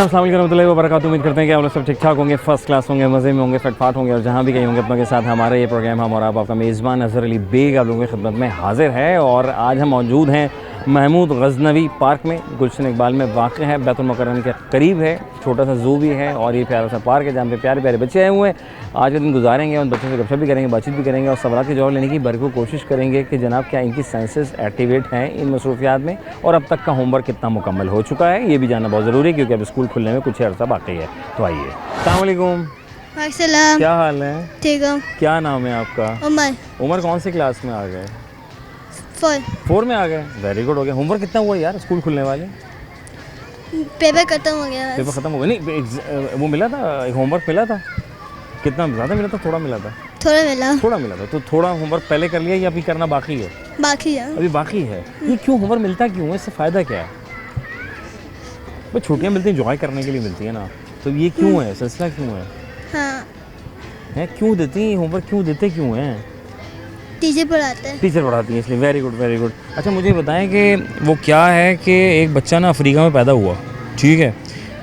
अस्सलाम वालेकुम रहमतुल्लाहि व बरकातुहू। उम्मीद करते हैं कि आप लोग सब ठीक ठाक होंगे, फर्स्ट क्लास होंगे, मज़े में होंगे, फटफाट होंगे और जहाँ भी कहीं होंगे अपनों के साथ। हमारा ये प्रोग्राम हम और आपका मेज़बान अज़हर अली बेग आप लोगों की खिदमत में हाजिर है और आज हम मौजूद हैं महमूद गज़नवी पार्क में, गुलशन इकबाल में वाक़ है, बैतुल मुकर्रम के करीब है। छोटा सा ज़ू भी है और ये प्यारा सा पार्क है जहाँ पे प्यारे प्यारे बच्चे आए हुए हैं। आज के दिन गुजारेंगे, उन बच्चों से गपशप भी करेंगे, बातचीत भी करेंगे और सवाल के जवाब लेने की भरपूर कोशिश करेंगे कि जनाब क्या इनकी सेंसेस एक्टिवेट हैं इन मसरूफियात में और अब तक का होमवर्क कितना मुकम्मल हो चुका है, ये भी जानना बहुत ज़रूरी है क्योंकि अब स्कूल खुलने में कुछ ही अर्सा बाकी है। तो आइए। अस्सलाम वालेकुम। अस्सलाम। क्या हाल है? ठीक है। क्या नाम है आपका? उमर। उमर कौन सी क्लास में आ गए? 4 में आ गए। वेरी गुड हो गया। होमवर्क कितना हुआ यार? स्कूल खुलने वाले पेपर खत्म हो गया। पेपर ख़त्म हो गया? नहीं वो मिला था, होमवर्क मिला था? कितना ज़्यादा मिला था, थोड़ा मिला था? थोड़ा मिला था। तो थोड़ा होमवर्क पहले कर लिया या अभी करना बाकी है? बाकी है। अभी बाकी है। ये क्यों होमवर्क मिलता क्यों है? इससे फ़ायदा क्या है? भाई छुट्टियाँ मिलती हैं इंजॉय करने के लिए मिलती है ना, तो ये क्यों है, सिलसिला क्यों है? हाँ, हैं क्यों देती हैं होमवर्क, क्यों देते क्यों हैं? टीचर पढ़ाते हैं। टीचर पढ़ाती हैं इसलिए। Very good very good. अच्छा मुझे बताएं कि वो क्या है कि एक बच्चा ना अफ्रीका में पैदा हुआ, ठीक है,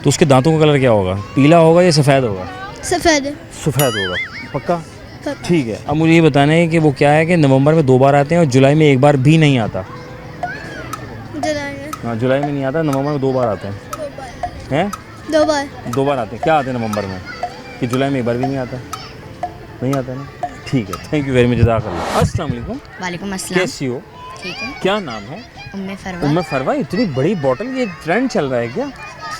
तो उसके दांतों का कलर क्या होगा? पीला होगा या सफ़ेद होगा? सफ़ेद। सफ़ेद होगा पक्का? ठीक है। अब मुझे ये बताना है कि वो क्या है कि नवंबर में 2 बार आते हैं और जुलाई में 1 बार भी नहीं आता। जुलाई में। हाँ जुलाई में नहीं आता, नवंबर में 2 बार आते हैं। 2 बार। 2 बार आते हैं। क्या आते हैं नवंबर में कि जुलाई में 1 बार भी नहीं आता? नहीं आता ना। ठीक है, थैंक यू वेरी मच। जज़ाकल्लाह। अस्सलाम वालेकुम। वालेकुम अस्सलाम। कैसी हो? ठीक है। क्या नाम है? उम्मे फरवा। उम्मे फरवा। इतनी बड़ी बोतल, ये ट्रेंड चल रहा है क्या?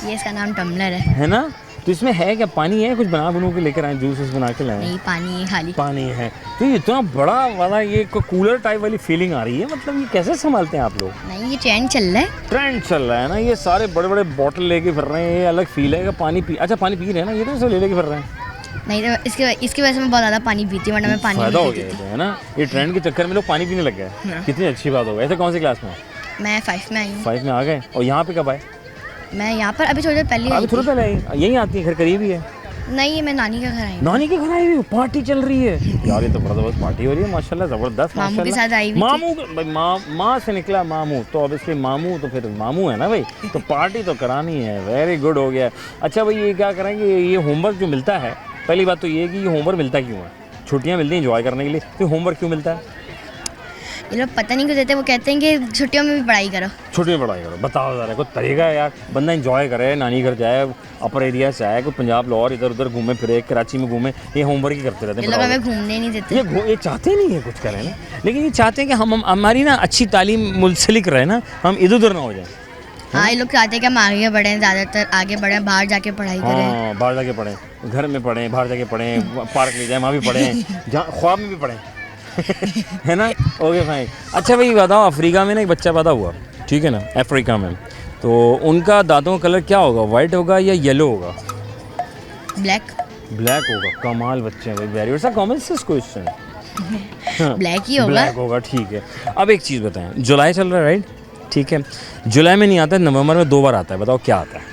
ये इसका नाम टम्बलर है ना? तो इसमें है क्या? पानी है? कुछ बना बनू के लेकर आए, जूस बना के लाए? नहीं, पानी है खाली। पानी है। तो ये इतना बड़ा वाला ये कूलर टाइप वाली फीलिंग आ रही है, मतलब ये कैसे संभालते हैं आप लोग? नहीं, ये ट्रेंड चल रहा है। ट्रेंड चल रहा है ना, ये सारे बड़े बड़े बॉटल लेके फिर रहे हैं, ये अलग फील है कि पानी पी। अच्छा पानी पी रहे हैं ना, ये तो सब ले लेके फिर रहे हैं। नहीं तो इसकी वजह से मैं बहुत ज़्यादा पानी पीती हूँ, वरना मैं पानी फायदा नहीं हो पीती गया थी। है ना, ये ट्रेंड के चक्कर में लोग पानी पीने लग गए। कितनी अच्छी बात हो गई। ऐसे कौन सी क्लास में? मैं 5 में आई हूँ। 5 में आ गए। और यहाँ पे कब आए? मैं यहाँ पर अभी थोड़ी देर पहले आई अभी थोड़ा थी। पहले आई। यहीं आती है, घर करीब ही है? नहीं, मैं नानी का घर आई हूँ। नानी के घर आई हुई? पार्टी चल रही है यार, ये तो बड़ा ज़बरदस्त पार्टी हो रही है माशाल्लाह, ज़बरदस्त। मामू के साथ आई हुई थी। मामू भाई, माँ से निकला मामू, तो ऑब्वियसली मामू तो फिर मामू है ना भाई, तो पार्टी तो करानी है। वेरी गुड हो गया। अच्छा भाई ये क्या करेंगे, ये होमवर्क जो मिलता है, पहली बात तो ये है कि ये होमवर्क मिलता क्यों है? छुट्टियाँ मिलती हैं एंजॉय करने के लिए, तो होमवर्क क्यों मिलता है? ये लोग पता नहीं क्यों देते, वो कहते हैं कि छुट्टियों में भी पढ़ाई करो। छुट्टियों में पढ़ाई करो। बताओ ज़रा कोई तरीका है यार, बंदा एंजॉय करे, नानी घर जाए, अपर एरिया से आए, कोई पंजाब लाहौर इधर उधर घूमे फिरे, कराची में घूमे, ये होमवर्क ही करते रहते ये हैं। लोग हमें घूमने नहीं देते। ये चाहते नहीं है कुछ करें ना, लेकिन ये चाहते हैं कि हम हमारी ना अच्छी तालीम मुंसलिक रहे ना, हम इधर उधर ना हो जाए। हाँ, ये लोग चाहते हैं कि हम आगे बढ़ें, ज़्यादातर आगे बढ़ें, बाहर जाके पढ़ाई करें। हाँ बाहर जाके पढ़ें, घर में पढ़ें, बाहर जाके पढ़ें, पार्क ले जाएं वहाँ भी पढ़ें, जहाँ ख्वाब में भी पढ़ें। है ना? ओके भाई। अच्छा भाई बताओ, अफ्रीका में ना एक बच्चा पैदा हुआ, ठीक है ना, अफ्रीका में, तो उनका दांतों का कलर क्या होगा? वाइट होगा या येलो होगा? ब्लैक। ब्लैक होगा। कमाल बच्चे हैं भाई, very good. Common sense question. Black ही होगा। ब्लैक होगा, ठीक है। अब एक चीज़ बताएं, जुलाई चल रहा है राइट, ठीक है, जुलाई में नहीं आता है, नवंबर में 2 बार आता है, बताओ क्या आता है?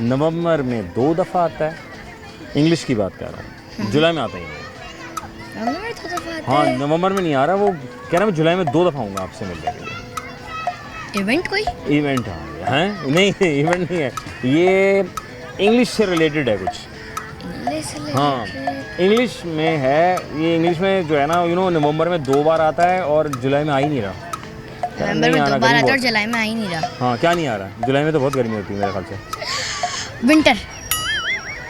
नवंबर में 2 दफ़ा आता है। इंग्लिश की बात कर रहा हूँ, जुलाई में आता ही नहीं। हाँ नवंबर में नहीं आ रहा, वो कह रहा मैं जुलाई में 2 दफ़ा आऊँगा आपसे मिलने के लिए। इवेंट कोई इवेंट है? नहीं इवेंट नहीं है, ये इंग्लिश से रिलेटेड है कुछ। हाँ इंग्लिश में है ये, इंग्लिश में जो है ना, यू नो, नवंबर में 2 बार आता है और जुलाई में आ ही नहीं रहा। नवंबर में 2 बार आता है और जुलाई में आ ही नहीं रहा। हाँ क्या नहीं आ रहा? जुलाई में तो बहुत गर्मी होती है मेरे ख्याल से। विंटर।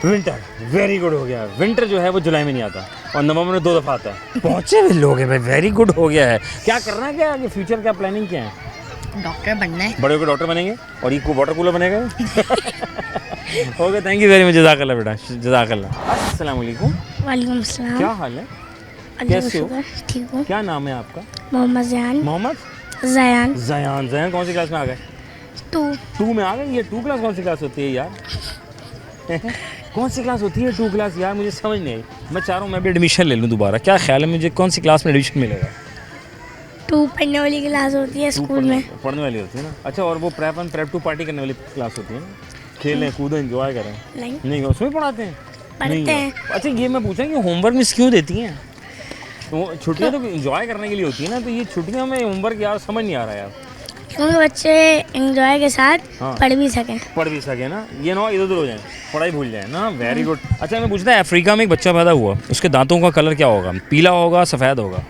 विंटर। वेरी गुड हो गया। विंटर जो है वो जुलाई में नहीं आता और नवंबर में 2 दफ़ा आता है। पहुँचे हुए लोग हैं भाई, वेरी गुड हो गया है। क्या करना है, क्या आगे फ्यूचर, क्या प्लानिंग क्या है? डॉक्टर बनना है। बड़े होकर डॉक्टर बनेंगे और ये वाटर कूलर बनेगा। Okay thank you very much. जज़ाकल्लाह बेटा, जज़ाकल्लाह। अस्सलाम वालेकुम। वालेकुम अस्सलाम। क्या हाल है? कैसे हो? ठीक हूँ। क्या नाम है आपका? मोहम्मद ज़यान। मोहम्मद ज़यान। ज़यान। ज़यान कौन सी क्लास में आ गए? 2 में आ गए। ये 2 क्लास कौन सी क्लास होती है यार? कौन सी क्लास होती है 2 क्लास यार? मुझे समझ नहीं आई। मैं चाह रहा हूँ मैं भी एडमिशन ले लूँ दोबारा। क्या ख्याल है मुझे कौन सी क्लास में एडमिशन मिलेगा? 2 पढ़ने वाली क्लास होती है स्कूल में। पढ़ने वाली होती है ना। अच्छा और वो प्रेप 1 प्रेप 2 पार्टी करने वाली क्लास होती है ना, खेलें कूदें एंजॉय करें? नहीं उसमें पढ़ाते हैं? पढ़ते हैं। अच्छा ये मैं पूछा कि होमवर्क मिस क्यों देती हैं? तो छुट्टियाँ तो एंजॉय करने के लिए होती है ना, तो ये छुट्टियाँ में होमवर्क यार समझ नहीं आ रहा यार। क्योंकि बच्चे एंजॉय के साथ हाँ। पढ़ भी सकें। पढ़ भी सके ना, ये ना इधर उधर हो जाए, पढ़ाई भूल जाए ना। Very good. अच्छा मैं पूछता है, अफ्रीका में एक बच्चा पैदा हुआ, उसके दांतों का कलर क्या होगा? पीला होगा, सफ़ेद होगा?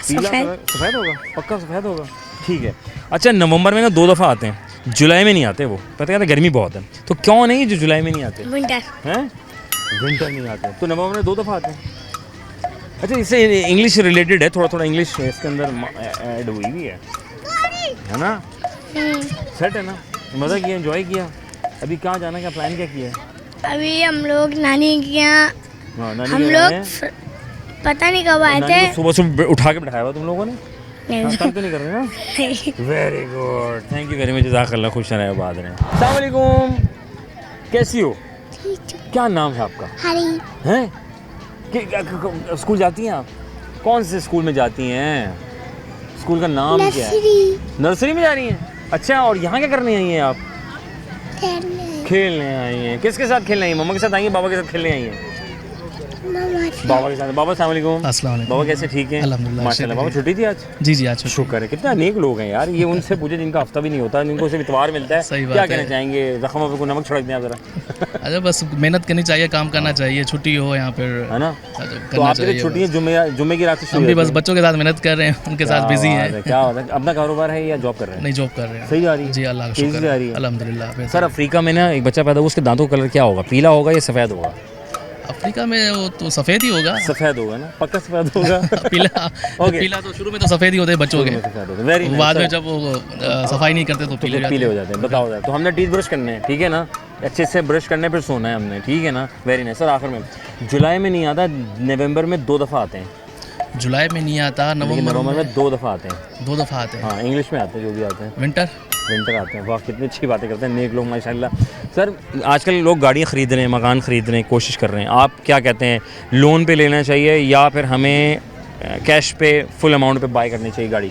पीला सफ़ेद होगा, पक्का सफ़ेद होगा। ठीक है। अच्छा नवंबर में ना 2 दफ़ा आते हैं, जुलाई में नहीं आते वो, पता है गर्मी बहुत है, तो क्यों नहीं जो जुलाई में नहीं आते विंटर। हैं? विंटर नहीं आते तो नवंबर में 2 दफ़ा आते हैं। अच्छा इससे इंग्लिश रिलेटेड है, थोड़ा थोड़ा इंग्लिश इसके अंदर ऐड हुई भी है ना? सेट है ना? मज़ा किया, एंजॉय किया। अभी कहाँ जाना, क्या प्लान क्या किया है? अभी हम लोग नानी के यहाँ, हाँ, नानी हम के लोग यहाँ पता नहीं कब आए नानी थे। को सुबह सुबह उठा के बिठाया हुआ तुम लोगों ने? हाँ, तंग तो नहीं कर रहे ना? नहीं। Very good, thank you very much, जज़ाकल्लाह, खुश रहे बाद में। अस्सलाम वालेकुम, कैसी हो? क्या नाम है आपका? हरी। हैं? स्कूल जाती हैं आप? कौन से स्कूल में जाती हैं? स्कूल का नाम क्या है? नर्सरी में जा रही हैं? अच्छा, और यहाँ क्या करने आई हैं आप? खेलने आई हैं। किसके साथ खेलने आई हैं? मम्मा के साथ आई हैं, बाबा के साथ खेलने आई हैं? बाबा के साथ। बाबा अस्सलाम वालेकुम। अस्सलाम वालेकुम। बाबा कैसे? ठीक है अल्हम्दुलिल्लाह, माशाल्लाह। बाबा छुट्टी थी आज? जी जी आज शुक्र है। कितने अनेक लोग हैं यार, ये उनसे पूछे जिनका हफ्ता भी नहीं होता, जिनको सिर्फ इतवार मिलता है। सही बात क्या है। कहना चाहेंगे? जख्मों पे को नमक छिड़क दें आप जरा। अच्छा बस मेहनत करनी चाहिए, काम करना चाहिए, छुट्टी हो यहाँ पर है ना? तो तो करना आपकी चाहिए। छुट्टियाँ जुम्मे की रात से शुरू हम भी बस होती हैं? बच्चों के साथ मेहनत कर रहे हैं, उनके साथ बिजी क्या बात हैं। है, क्या बात है। अपना कारोबार है या जॉब कर रहे हैं? नहीं जॉब कर रहे हैं। सही आ रही है? जी अल्लाह का तेजी शुक्र से आ है, रही है? अल्हम्दुलिल्लाह। सर अफ्रीका में ना एक बच्चा पैदा हुआ, उसके दांतों का कलर क्या होगा? पीला होगा या सफ़ेद होगा? अफ्रीका में वो तो सफ़ेद ही होगा। सफ़ेद होगा ना, पक्का सफ़ेद होगा। पीला Okay. पीला तो शुरू में तो सफ़ेद ही होते हैं बच्चों के, सफ़ेद होगा, वेरी बाद में जब वो सफाई नहीं करते तो पीले पीले हो जाते हैं। बताओ जरा, तो हमने टीथ ब्रश करने हैं, ठीक है ना? अच्छे से ब्रश करने फिर सोना है हमने, ठीक है ना? Very nice. सर आखिर में, जुलाई में नहीं आता, नवंबर में 2 दफ़ा आते हैं। जुलाई में नहीं आता, लेकिन नवंबर नवंबर में में 2 दफ़ा आते हैं। 2 दफ़ा आते हैं। हाँ इंग्लिश में आते हैं, जो भी आते हैं। विंटर विंटर आते हैं। वाह कितनी अच्छी बातें करते हैं नेक लोग माशाल्लाह। सर आजकल लोग गाड़ियाँ ख़रीद रहे हैं, मकान ख़रीद रहे हैं, कोशिश कर रहे हैं, आप क्या कहते हैं, लोन पे लेना चाहिए या फिर हमें कैश पे फुल अमाउंट पे बाय करनी चाहिए गाड़ी?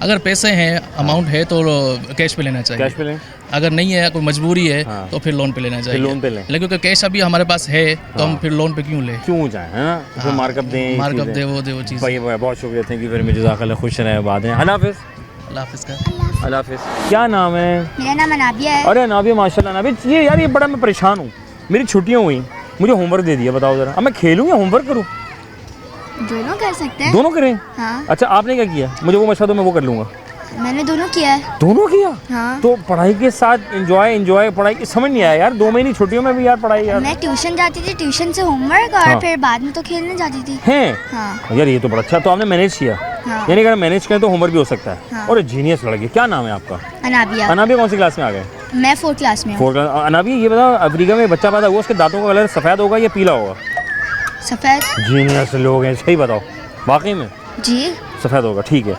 अगर पैसे हैं, अमाउंट है तो कैश पे लेना चाहिए। कैश पे लें? अगर नहीं है, कोई मजबूरी है हाँ। तो फिर लोन पे लेना चाहिए। लोन पे लें। लेकिन क्योंकि कैश अभी हमारे पास है तो हम फिर लोन पे क्यों लें? क्यों जाए, है ना? जो मार्कअप दें, मार्कअप दे वो चीज़। भाई बहुत शुक्रिया, थैंक यू वेरी मच, जज़ाकल्लाह, खुश रहे बाद में। अल्लाह हाफ़िज़। अल्लाह हाफ़िज़ का। अल्लाह हाफ़िज़। क्या नाम है? मेरा नाम अनाबिया है। अरे नाबिया माशाल्लाह। नाबिया ये यार ये बड़ा मैं परेशान हूँ, मेरी छुट्टियाँ हुई, मुझे होमवर्क दे दिया, बताओ ज़रा अब मैं खेलूँ या होमवर्क करूँ? दोनों कर सकते हैं। दोनों करें? हाँ अच्छा आपने क्या किया? मुझे वो मशा दो, मैं वो कर लूँगा। मैंने दोनों किया है। दोनों किया? हाँ तो पढ़ाई के साथ एंजॉय पढ़ाई समझ नहीं आया यार, 2 महीने छुट्टियों में भी यार पढ़ाई यार। मैं ट्यूशन जाती थी, ट्यूशन से होमवर्क और हाँ। फिर बाद में तो खेलने जाती थी। हैं? हाँ यार ये तो बड़ा अच्छा, तो आपने मैनेज किया। हाँ। यानी अगर मैनेज करें तो होमवर्क भी हो सकता है। हाँ। और जीनियस लड़की, क्या नाम है आपका? अनाबिया। अनाबिया कौन सी क्लास में आ गए? मैं 4th क्लास में हूँ। 4 क्लास। अनाबिया ये बताओ, अफ्रीका में बच्चा पैदा हुआ, उसके दांतों का कलर सफ़ेद होगा या पीला होगा? सफ़ेद। जीनियस लोग हैं, सही बताओ, वाकई में जी सफ़ेद होगा। ठीक है,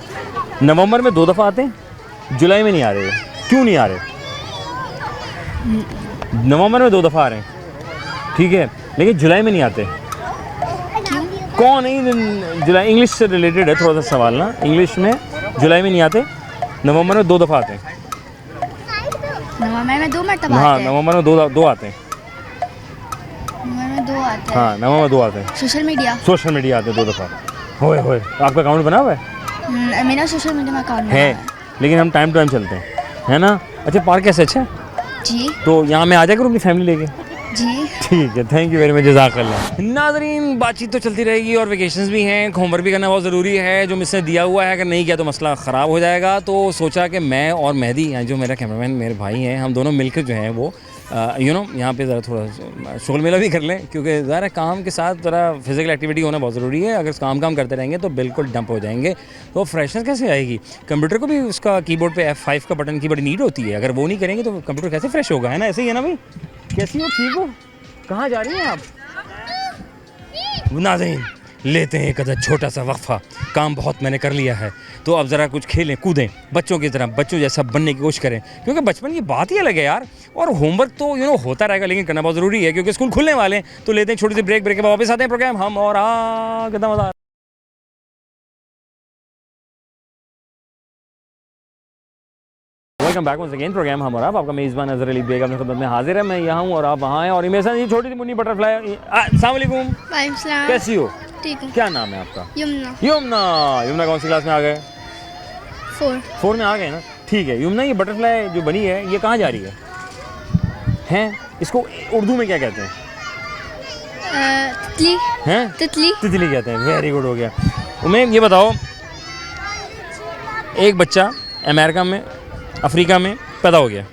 नवंबर में 2 दफ़ा आते हैं, जुलाई में नहीं आ रहे, क्यों नहीं आ रहे? नवंबर में 2 दफ़ा आ रहे हैं, ठीक है, लेकिन जुलाई में नहीं आते कौन? नहीं जुलाई, इंग्लिश से रिलेटेड है थोड़ा सा सवाल ना, इंग्लिश में जुलाई में नहीं आते, नवंबर में 2 दफ़ा आते हैं। नवंबर में 2 मरतबा हाँ आते हैं। नवंबर में दो आते हैं। नवंबर में 2 आते हैं। हाँ नवंबर में 2 आते हैं। Social media. सोशल मीडिया आते हैं 2 दफ़ा। होए होए, आपका अकाउंट बना हुआ है? मेरा सोशल मीडिया में अकाउंट है, लेकिन हम टाइम टू टाइम चलते हैं, है ना? अच्छा पार्क कैसे? अच्छा जी तो यहाँ मैं आ जाया करूँ अपनी फैमिली लेके? जी। ठीक है, थैंक यू वेरी मच, जज़ाकल्लाह। नाज़रीन बातचीत तो चलती रहेगी और वेकेशंस भी हैं, होमवर्क भी करना बहुत ज़रूरी है जो मुझसे दिया हुआ है, अगर नहीं किया तो मसला ख़राब हो जाएगा। तो सोचा कि मैं और मेहदी हैं जो मेरा कैमरामैन मेरे भाई हैं, हम दोनों मिलकर जो हैं वो यहाँ पे ज़रा थोड़ा शोल मेला भी कर लें, क्योंकि ज़रा काम के साथ ज़रा फिज़िकल एक्टिविटी होना बहुत ज़रूरी है। अगर काम करते रहेंगे तो बिल्कुल डंप हो जाएंगे। तो फ्रेशनेस कैसे आएगी? कंप्यूटर को भी उसका कीबोर्ड पे F5 का बटन की बड़ी नीड होती है, अगर वो नहीं करेंगे तो कंप्यूटर कैसे फ्रेश होगा, है ना? ऐसे ही है ना भाई? कैसी हो, ठीक हो? कहाँ जा रही हैं आप? नाज़रीन लेते हैं एक अदर छोटा सा वक्फा, काम बहुत मैंने कर लिया है, तो अब ज़रा कुछ खेलें कूदें, बच्चों की तरह बच्चों जैसा बनने की कोशिश करें, क्योंकि बचपन की बात ही अलग है यार। और होमवर्क तो होता रहेगा, लेकिन करना बहुत ज़रूरी है क्योंकि स्कूल खुलने वाले हैं। तो लेते हैं छोटी सी ब्रेक के बाद वापस आते हैं प्रोग्राम हम और कितना मज़ा। Welcome back once again, programme हमारा आपका मेज़बान अज़हर अली बेग अपने खिदमत में हाजिर है। मैं यहाँ हूँ और आप वहाँ हैं, और मेरे साथ ये छोटी सी मुन्नी बटरफ्लाई। अस्सलाम वालेकुम, कैसी हो? ठीक है। क्या नाम है आपका? यमुना। यमुना। यमुना कौन सी क्लास में आ गए? 4 4 में आ गए ना, ठीक है। युमना, ये बटरफ्लाई जो बनी है ये कहाँ जा रही है? हैं, इसको उर्दू में क्या कहते हैं? तितली हैं, तितली तितली कहते हैं। वेरी गुड, हो गया। उमेर, ये बताओ, एक बच्चा अमेरिका में, अफ्रीका में पैदा हो गया।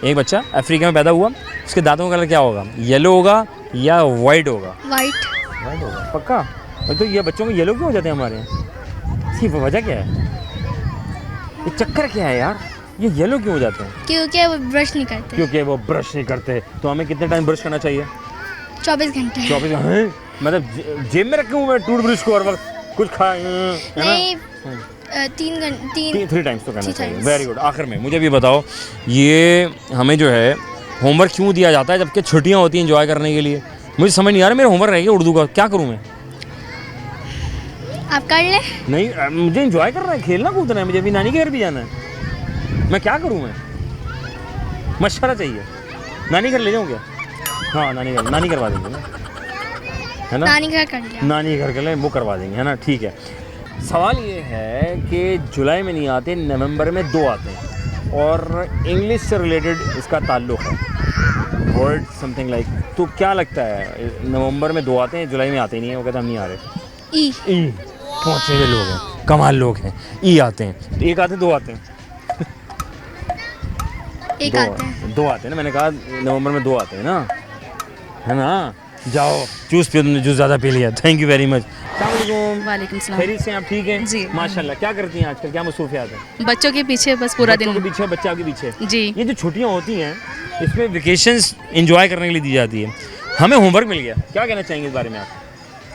एक बच्चा अफ्रीका में पैदा हुआ, उसके दांतों का कलर क्या होगा? येलो होगा या वाइट होगा? वाइट वाइट होगा, पक्का? तो ये बच्चों में येलो क्यों हो जाते हैं हमारे यहाँ? इसकी वजह क्या है? ये चक्कर क्या है यार? ये येलो क्यों हो जाते हैं? क्योंकि वो ब्रश नहीं करते। क्योंकि वो ब्रश नहीं करते। तो हमें कितने टाइम ब्रश करना चाहिए? 24 घंटे 24 हैं? मतलब जेब में रखूँ मैं टूथब्रश को, और वक्त कुछ खा, है ना? नहीं 3 घंटे 3 टाइम्स तो करना three चाहिए। times। Very good. आखिर में मुझे भी बताओ, ये हमें जो है होमवर्क क्यों दिया जाता है जबकि छुट्टियाँ होती हैं एंजॉय करने के लिए? मुझे समझ नहीं आ रहा, मेरा होमवर्क रह गया उर्दू का, क्या करूँ मैं? आप कर ले। नहीं, मुझे एंजॉय करना है, खेलना कूदना है, मुझे अभी नानी के घर भी जाना है। मैं क्या करूँ? मैं मशवरा चाहिए। नानी घर ले जाऊँ क्या? हाँ, नानी घर, नानी करवा देंगे ना, है ना? नानी घर कर लिया। नानी घर के लिए वो करवा देंगे, है ना? ठीक है। सवाल ये है कि जुलाई में नहीं आते, नवंबर में 2 आते हैं, और इंग्लिश से रिलेटेड इसका ताल्लुक़ है, वर्ड समथिंग लाइक। तो क्या लगता है, नवंबर में 2 आते हैं, जुलाई में आते ही नहीं है? वो कहते हम नहीं आ रहे। ई पहुँचे हुए लोग हैं, कमाल लोग हैं। ई आते हैं, एक आते हैं, 2 आते हैं? एक आते हैं। 2 आते हैं ना, मैंने कहा नवंबर में 2 आते हैं ना, है ना? जाओ जूस पियो, तुमने जूस ज़्यादा पी लिया। Thank you very much. वालेकुम सलाम। खैरियत से आप ठीक हैं? जी। माशाल्लाह। क्या करती हैं आजकल, क्या मसरूफियात है? बच्चों के पीछे बस पूरा बच्चों के दिन। पीछे, बच्चा के पीछे। जी। ये जो छुट्टियां होती हैं, इसमें वेकेशंस एंजॉय करने के लिए दी जाती है। हमें होमवर्क मिल गया, क्या कहना चाहेंगे इस बारे में आप?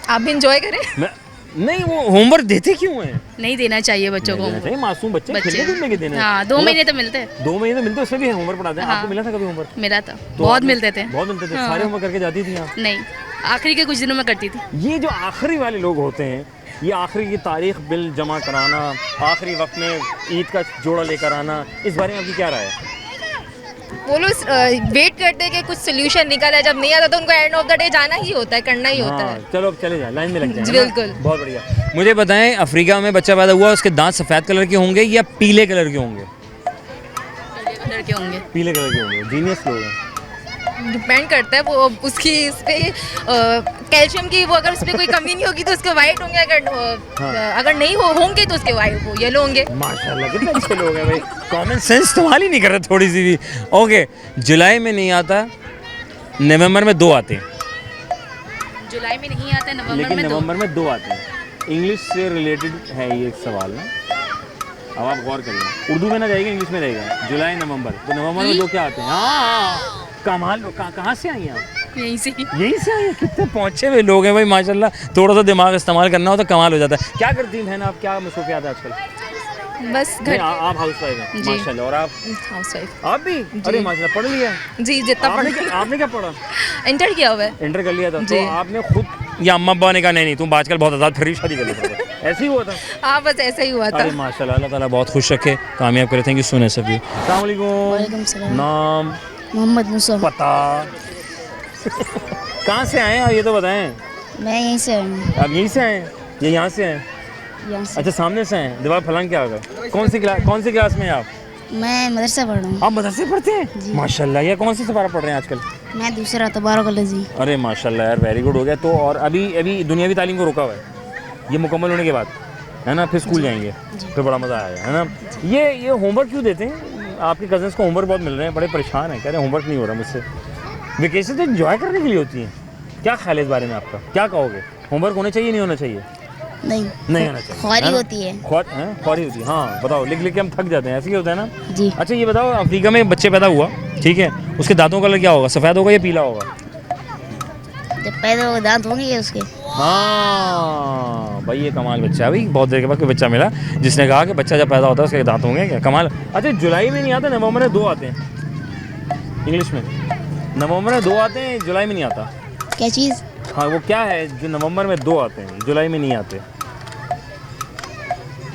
आप भी इंजॉय करें। मैं नहीं, वो होमवर्क देते क्यों हैं? नहीं देना चाहिए बच्चों को। देना चाहिए, मासूम बच्चे बच्चे। खेलने कूदने के दिन है। हाँ, 2 महीने तो मिलते हैं। 2 महीने तो मिलते, उसमें भी होमवर्क पढ़ाते हैं। हाँ। आपको मिला था कभी होमवर्क? मेरा तो तो बहुत आपने- मिलते थे। बहुत मिलते थे। हाँ। सारे होमवर्क करके जाती थी आप? नहीं, आखिरी के कुछ दिनों में करती थी। ये जो आखिरी वाले लोग होते हैं, ये आखिरी की तारीख बिल जमा कराना, आखिरी वक्त में ईद का जोड़ा लेकर आना, इस बारे में आपकी क्या राय है? वो लोग वेट करते हैं कि कुछ सोल्यूशन निकले, जब नहीं आता तो उनको एंड ऑफ द डे जाना ही होता है, करना ही होता है। हाँ, चलो अब चले जाए, लाइन में लग जाए। बिल्कुल। बहुत बढ़िया। मुझे बताएं, अफ्रीका में बच्चा पैदा हुआ, उसके दांत सफ़ेद कलर के होंगे या पीले कलर के होंगे? कलर के होंगे। पीले कलर के होंगे। जीनियस लोग हैं। डिपेंड करता है वो उसकी इस पे कैल्शियम की, वो अगर उस पे कोई कमी नहीं होगी तो उसके वाइट होंगे, अगर नहीं होंगे तो उसके वाइट वो येलो होंगे। माशाल्लाह, कितने अच्छे लोग हैं भाई। कॉमन सेंस इस्तेमाल ही नहीं कर रहे थोड़ी सी भी। ओके, जुलाई में नहीं आता, नवंबर में 2 आते हैं। जुलाई में नहीं आता, नवंबर लेकिन में 2। नवंबर में 2 आते हैं। इंग्लिश से रिलेटेड है ये एक सवाल ना, अब आप गौर करिए। उर्दू में ना जाएगा, इंग्लिश में रहेगा। जुलाई नवंबर, तो नवंबर में 2 क्या आते हैं? हाँ, कमाल। कहाँ से आई हैं आप? यहीं से। यहीं से आई हैं? कितने पहुँचे हुए लोग हैं भाई, माशाल्लाह। थोड़ा सा दिमाग इस्तेमाल करना हो तो कमाल हो जाता है। क्या करती हैं बहन आप, क्या मसरूफियात है आजकल? बस नहीं, घर आप हाउस वाइफ हैं जी। माशाल्लाह। और आप? हाउस वाइफ आप भी? अरे माशाल्लाह, पढ़ लिया? जी, जितना आपने क्या पढ़ा? इंटर किया हुआ है। इंटर कर लिया था? जी। तो आपने खुद या अम्मा अब्बा ने कहा नहीं तुम आजकल बहुत आज़ाद, फिर भी शादी कर लो? ऐसे ही हुआ था? हाँ, बस ऐसा ही हुआ था। अरे माशाल्लाह, अल्लाह ताला बहुत खुश रखे, कामयाब करे। Thank you so much. अस्सलाम वालेकुम। नाम, मोहम्मद मुसफ़। पता, कहाँ से आए हैं आप, ये तो बताएं। मैं यहीं से हूँ। आप यहीं से आए हैं? ये यहाँ से हैं? यहाँ से। अच्छा, सामने से हैं। दीवार फलांग क्या होगा? कौन सी क्लास में हैं आप? मैं मदरसा पढ़ रहा हूँ। आप मदरसे पढ़ते हैं? माशाल्लाह। ये कौन सी सफारा पढ़ रहे हैं आजकल? मैं दूसरा तबारक कॉलेज। अरे माशाल्लाह यार, वेरी गुड हो गया। तो और अभी दुनियावी तालीम को रोका हुआ है, ये मुकम्मल होने के बाद, है ना? फिर स्कूल जाएंगे, फिर बड़ा मज़ा आएगा, है ना? ये होमवर्क क्यों देते हैं? आपके कज़न्स को होमवर्क बहुत मिल रहे हैं, बड़े परेशान हैं, कह रहे हैं होमवर्क नहीं हो रहा मुझसे। वेकेशन तो एंजॉय करने के लिए होती हैं। क्या ख्याल है इस बारे में आपका, क्या कहोगे? होमवर्क होना चाहिए, नहीं होना चाहिए? नहीं होना चाहिए। ख्वारी होती है। ख्वारी होती है, हाँ। बताओ, लिख लिख के हम थक जाते हैं, ऐसे ही होता है ना? जी। अच्छा ये बताओ, अफ्रीका में बच्चे पैदा हुआ, ठीक है, उसके दांतों का कलर क्या होगा? सफ़ेद होगा या पीला होगा? जब पैदा होगा दांत होंगे उसके। हाँ भाई, ये कमाल बच्चा है भाई। बहुत देर के बाद कोई बच्चा मिला जिसने कहा कि बच्चा जब पैदा होता है उसके दांत होंगे, क्या कमाल। अच्छा, जुलाई में नहीं आता, नवंबर में 2 आते हैं। इंग्लिश में नवंबर में 2 आते हैं, जुलाई में नहीं आता। क्या चीज़? हाँ, वो क्या है जो नवंबर में 2 आते हैं, जुलाई में नहीं आते?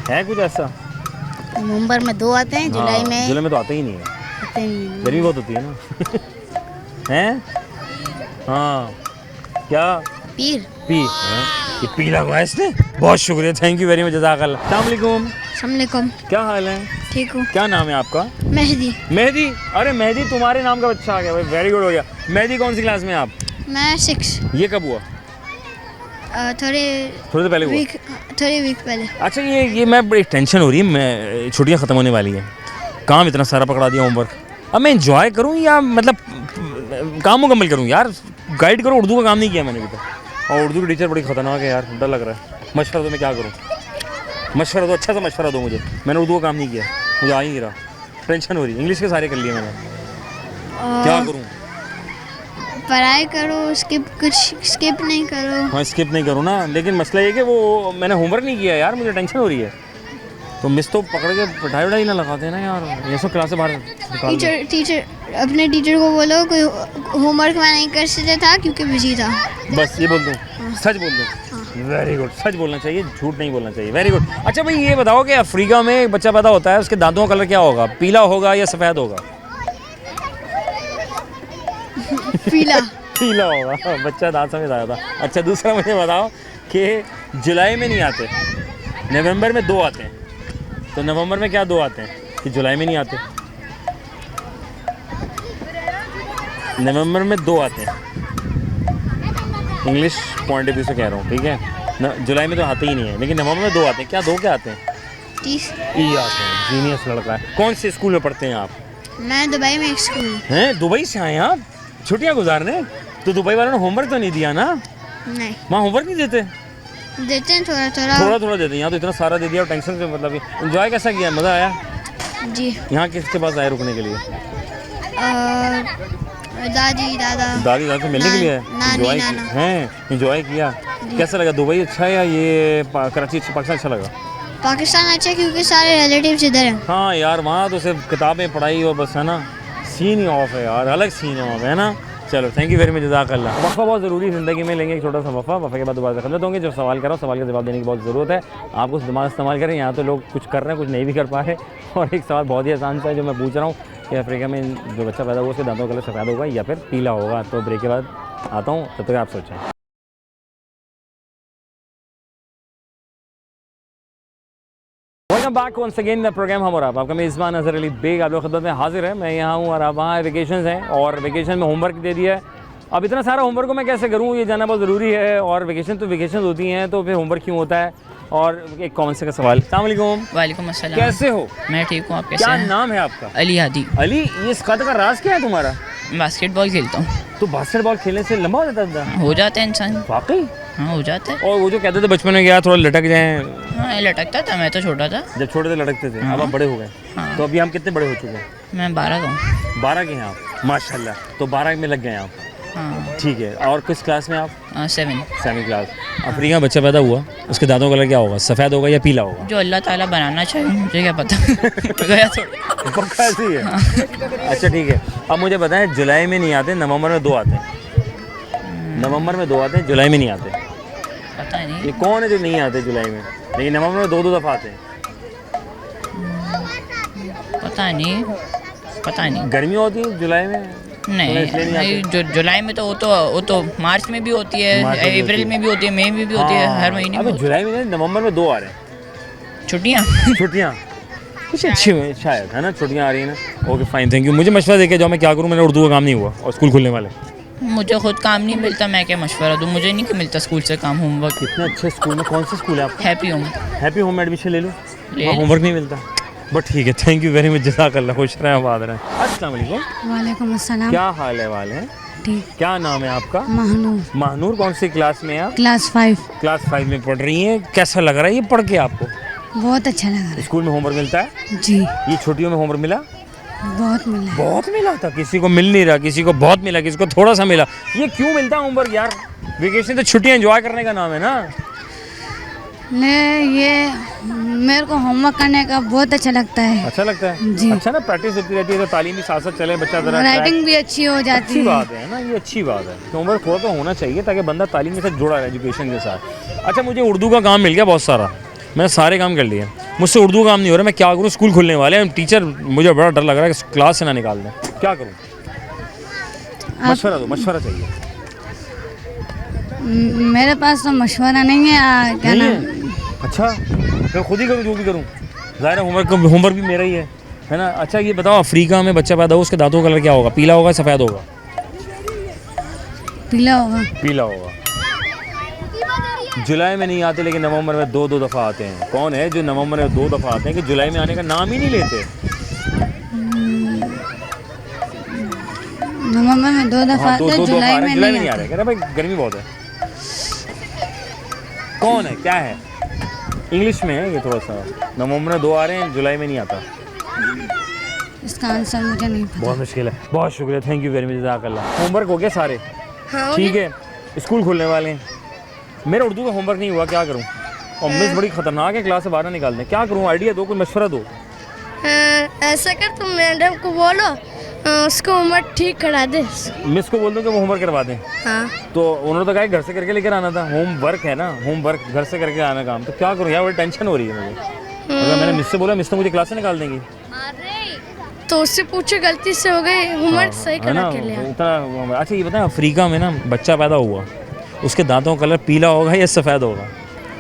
है कुछ ऐसा? नवंबर में 2 आते हैं, जुलाई में जुलाई में तो आते ही नहीं है, आते नहीं। गर्मी बहुत होती है ना। हैं? हाँ, क्या? पीर। ये पीला हुआ है इसने। बहुत शुक्रिया, थैंक यू वेरी मच, जज़ाकल्लाह। अस्सलाम वालेकुम। अस्सलामुअलैकुम। क्या हाल है? ठीक हूँ। क्या नाम है आपका? मेहदी। मेहदी। अरे मेहदी, तुम्हारे नाम का बच्चा आ गया भाई, वेरी गुड हो गया। मेहदी कौन सी क्लास में हैं आप? मैं 6। ये कब हुआ? थोड़े थोड़ी देर पहले हुआ? थोड़ी वीक पहले। अच्छा, ये मैं बड़ी टेंशन हो रही है, मैं छुट्टियाँ ख़त्म होने वाली हैं, काम इतना सारा पकड़ा दिया होमवर्क, अब मैं इंजॉय करूँ या मतलब काम मुकम्मल करूँ यार? गाइड करो, उर्दू का काम नहीं किया मैंने अभी तक, और उर्दू की टीचर बड़ी ख़तरनाक है यार, डर लग रहा है। मशवरा दो, मैं क्या करूँ? मशवरा दो, अच्छा सा मशवरा दो मुझे, मैंने उर्दू का काम नहीं किया, मुझे आ ही नहीं रहा, टेंशन हो रही है। इंग्लिश के सारे कर लिए मैंने, क्या करूँ? पढ़ाई करो, कुछ स्किप नहीं करो। हाँ, स्किप नहीं करूँ ना, लेकिन मसला ये कि वो मैंने होमवर्क नहीं किया यार, मुझे टेंशन हो रही है। तो मिस तो पकड़ के पढ़ाई वढ़ाई ना लगाते हैं ना यार, ये सब क्लास से बाहर निकाल दो। टीचर अपने टीचर को बोलो कोई होमवर्क मैं नहीं कर सकता था क्योंकि बिजी था। बस ये बोल दूँ? सच बोल दूँ? वेरी गुड, सच बोलना चाहिए, झूठ नहीं बोलना चाहिए, वेरी गुड। अच्छा भाई, ये बताओ कि अफ्रीका में एक बच्चा पैदा होता है, उसके दांतों का कलर क्या होगा? पीला होगा या सफ़ेद होगा? पीला। पीला होगा, बच्चा दांत समझ आया था। अच्छा, दूसरा मुझे बताओ कि जुलाई में नहीं आते, नवंबर में 2 आते हैं, तो नवंबर में क्या 2 आते हैं कि जुलाई में नहीं आते? नवंबर में 2 आते हैं, इंग्लिश पॉइंट ऑफ व्यू से कह रहा हूँ, ठीक है? जुलाई में तो आते ही नहीं है, लेकिन नवंबर में 2 आते हैं। क्या 2 क्या आते हैं? ई आते हैं। जीनियस लड़का है। कौन से स्कूल में पढ़ते हैं आप? मैं दुबई में एक स्कूल। हैं, दुबई से आए हैं आप छुट्टियाँ गुजारने? तो दुबई वालों ने होमवर्क तो नहीं दिया ना? नहीं वहाँ होमवर्क नहीं देते? देते हैं, थोड़ा थोड़ा देते हैं, यहाँ तो इतना सारा दे दिया और टेंशन से मतलब। एंजॉय कैसा किया, मज़ा आया? जी। यहाँ किसके पास आए रुकने के लिए? दादी दादा से मिलने के लिए? एंजॉय हैं, एंजॉय किया। कैसा लगा दुबई? अच्छा है या ये कराची पाकिस्तान अच्छा लगा? पाकिस्तान अच्छा क्योंकि सारे रिलेटिव्स इधर हैं। हाँ यार, वहाँ तो सिर्फ किताबें पढ़ाई और बस है ना, सीन ही ऑफ है यार, अलग सीन ऑफ है ना। चलो, थैंक यू वेरी मच, जज़ाकल्लाह। वफ़ा बहुत ज़रूरी है ज़िंदगी में, लेंगे एक छोटा सा वफ़ा के बाद दोबारा से खिदमत होंगे। जो सवाल करो, सवाल का जवाब देने की बहुत ज़रूरत है, आपको दिमाग इस्तेमाल करें। यहाँ तो लोग कुछ कर रहे हैं, कुछ नहीं भी कर पा रहे। और एक सवाल बहुत ही आसान सा है जो मैं पूछ रहा हूँ कि अफ्रीका में जो बच्चा पैदा हुआ उसके दांतों का कलर सफ़ेद होगा या फिर पीला होगा? तो ब्रेक के बाद आता हूँ, तब तक आप सोचें। Welcome back once again the programme हम और आपका मेज़बान अज़हर अली बेग आप लोग खिदमत में हाजिर है। मैं यहाँ हूँ और आप वहाँ वेकेशन हैं, और वेकेशन में होमवर्क दे दिया है। अब इतना सारा होमवर्क को मैं कैसे करूँ, ये जानना बहुत ज़रूरी है। और वेकेशन तो वेकेशन होती हैं, तो फिर होमवर्क क्यों होता है? और एक कॉमन से का सवाल। अस्सलाम वालेकुम। वालेकुम अस्सलाम। कैसे हो? मैं ठीक हूँ, आप कैसे क्या हैं? नाम है आपका? अली हादी। अली, ये इस कद का राज क्या है तुम्हारा? बास्केटबॉल खेलता हूँ। तो बास्केटबॉल खेलने से लंबा हो जाता है? हो जाता है इंसान। वाकई? हाँ, हो जाता है। और वो जो कहते थे बचपन में, गया थोड़ा लटक जाए? हाँ, लटकता था, मैं तो छोटा था। जब छोटे थे लटकते थे, अब आप बड़े हो गए। हाँ। तो अभी हम कितने बड़े हो चुके हैं? मैं 12 का हूँ। 12 के हैं आप, माशाल्लाह। तो 12 में लग गए आप, हाँ। ठीक है। और किस क्लास में आप? 7 क्लास। अफ्रीका में बच्चा पैदा हुआ, उसके दांतों का कलर क्या होगा? सफ़ेद होगा या पीला होगा? जो अल्लाह ताला बनाना चाहिए, मुझे क्या पता। गया थोड़ा। पक्का ऐसे ही है? अच्छा ठीक है, अब मुझे बताएं, जुलाई में नहीं आते, नवंबर में 2 आते हैं। नवंबर में 2 आते हैं, जुलाई में नहीं आते। पता नहीं। ये कौन है जो नहीं आते जुलाई में, लेकिन नवंबर में 2 दफ़ा आते हैं? पता नहीं। गर्मी होती है जुलाई में? नहीं, जो जुलाई में तो वो तो मार्च में भी होती है, अप्रैल में भी होती है, मई में भी होती है, हर महीने में। जुलाई में नहीं, नवंबर में 2 आ रहे हैं। छुट्टियाँ कुछ अच्छी हुई शायद, है ना? छुट्टियाँ आ रही हैं ना। Okay fine, thank you. मुझे मशवरा देके जाओ, मैं क्या करूँ? मैंने उर्दू का काम नहीं हुआ और स्कूल खुलने वाले। मुझे खुद काम नहीं मिलता, मैं क्या मशवरा दूँ? मुझे नहीं मिलता स्कूल से काम, होमवर्क। कितने अच्छे स्कूल में, कौन सा स्कूल है आपका? Happy home. हैप्पी होम में एडमिशन ले लो, होमवर्क नहीं मिलता। बट ठीक है, थैंक यू वेरी मच, जज़ाकल्लाह। खुश रहें, आबाद रहें। अस्सलाम वालेकुम। वालेकुम अस्सलाम। क्या हाल है? वाल है ठीक। क्या नाम है आपका? महानूर। महानूर, कौन सी क्लास में आप? क्लास 5। क्लास 5 में पढ़ रही हैं। कैसा लग रहा है ये पढ़ के आपको? बहुत अच्छा लगा। स्कूल में होमवर्क मिलता है जी। ये छुट्टियों में होमवर्क मिला? बहुत मिला था। किसी को मिल नहीं रहा, किसी को बहुत मिला, किसी को थोड़ा सा मिला। ये क्यों मिलता है होमवर्क यार? वेकेशन तो छुट्टियां एंजॉय करने का नाम है ना। ये मेरे को होमवर्क करने का बहुत अच्छा लगता है। अच्छा लगता है जी। अच्छा ना, प्रैक्टिस होती रहती है तो तालीम भी साथ साथ चले, बच्चा जरा राइटिंग भी अच्छी हो जाती है। अच्छी बात है ना, ये अच्छी बात है। होमवर्क थोड़ा तो होना चाहिए ताकि बंदा तालीम के साथ जुड़ा रहे, एजुकेशन के साथ। अच्छा, मुझे उर्दू का काम मिल गया बहुत सारा, मैंने सारे काम कर लिए, मुझसे उर्दू काम नहीं हो रहा। मैं क्या करूँ? स्कूल खुलने वाले हैं, टीचर मुझे बड़ा डर लग रहा है कि क्लास से ना निकाल दें। क्या करूँ? मशवरा दो, मशवरा चाहिए। मेरे पास तो मशवरा नहीं है। क्या नाम? अच्छा, मैं खुद ही करूँ जो भी करूँ? ज़ाहिर है होमवर्क भी मेरा ही है ना। अच्छा ये बताओ, अफ्रीका में बच्चा पैदा हो उसके दांतों का कलर क्या होगा? पीला होगा, सफ़ेद होगा? पीला होगा। पीला होगा। जुलाई में नहीं आते लेकिन नवंबर में दो दफ़ा आते हैं। कौन है जो नवंबर में 2 दफ़ा आते हैं कि जुलाई में आने का नाम ही नहीं लेते? नवंबर में 2 दफा हाँ, आते दो हैं, दफ़ा जुलाई में नहीं नहीं आ रहे। कह रहे भाई गर्मी बहुत है। कौन है, क्या है? इंग्लिश में है ये थोड़ा सा। नवंबर में 2 आ रहे हैं, जुलाई में नहीं आता। इसका आंसर मुझे नहीं पता। बहुत मुश्किल है। बहुत शुक्रिया, थैंक यू वेरी मच, जज़ाकल्लाह। होमवर्क हो गया सारे? हाँ ठीक है, स्कूल खुलने वाले हैं। मेरा उर्दू का होमवर्क नहीं हुआ, क्या करूँ? और मिस बड़ी ख़तरनाक है, क्लास से बाहर निकाल दें। क्या करूँ? आइडिया दो, कोई मशवरा दो। ऐसा कर, तुम मैडम को बोलो उसको होमवर्क ठीक करा दे। मिस को बोल दो कि वो होमवर्क करवा दें। हाँ। तो उन्होंने तो कहा घर से करके लेकर आना था। होमवर्क है ना, होमवर्क घर से करके आना काम। तो क्या करूँ यार, बड़ी टेंशन हो रही है मुझे। अगर मैंने मिस से बोला, मिस तो मुझे क्लास से निकाल देंगी। तो उससे पूछो गलती से हो गई, होमवर्क सही है ना करा के ले आओ। इतना। अच्छा ये बताएं, अफ्रीका में ना बच्चा पैदा हुआ, उसके दांतों का कलर पीला होगा या सफ़ेद होगा?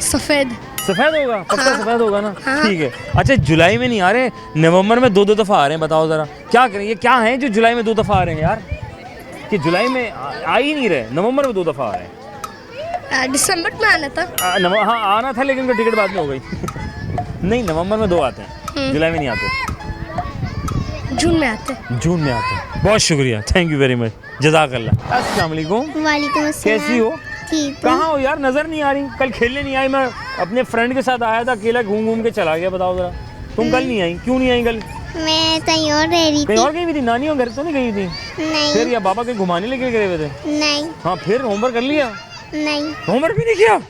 सफेद। सफ़ेद होगा, पक्का सफ़ेद होगा ना। ठीक है। अच्छा जुलाई में नहीं आ रहे, नवंबर में 2 दफ़ा आ रहे हैं। बताओ ज़रा क्या करें? ये क्या है जो जुलाई में 2 दफ़ा आ रहे हैं यार? कि जुलाई में आ ही नहीं रहे, नवंबर में 2 दफ़ा आ रहे हैं। दिसंबर में आना था। हाँ आना था लेकिन उनका टिकट बाद में हो गई। नहीं, नवंबर में 2 आते हैं, जुलाई में नहीं आते। जून में आते। जून में आते हैं। बहुत शुक्रिया, थैंक यू वेरी मच, जज़ाकल्लाह। अस्सलाम वालेकुम। वालेकुम अस्सलाम। कैसी हो? ठीक। कहाँ हो यार, नज़र नहीं आ रही। कल खेलने नहीं आई, मैं अपने फ्रेंड के साथ आया था, अकेला घूम घूम के चला गया। बताओ ज़रा, तुम कल नहीं आई, क्यों नहीं आई कल? मैं कहीं और रह रही कहीं थी। और गई हुई थी? नानी और घर तो नहीं गई थी? नहीं। फिर या बाबा के घुमाने लेके गए हुए थे? नहीं। हाँ, फिर होमवर्क कर लिया? नहीं। होमवर्क भी नहीं किया?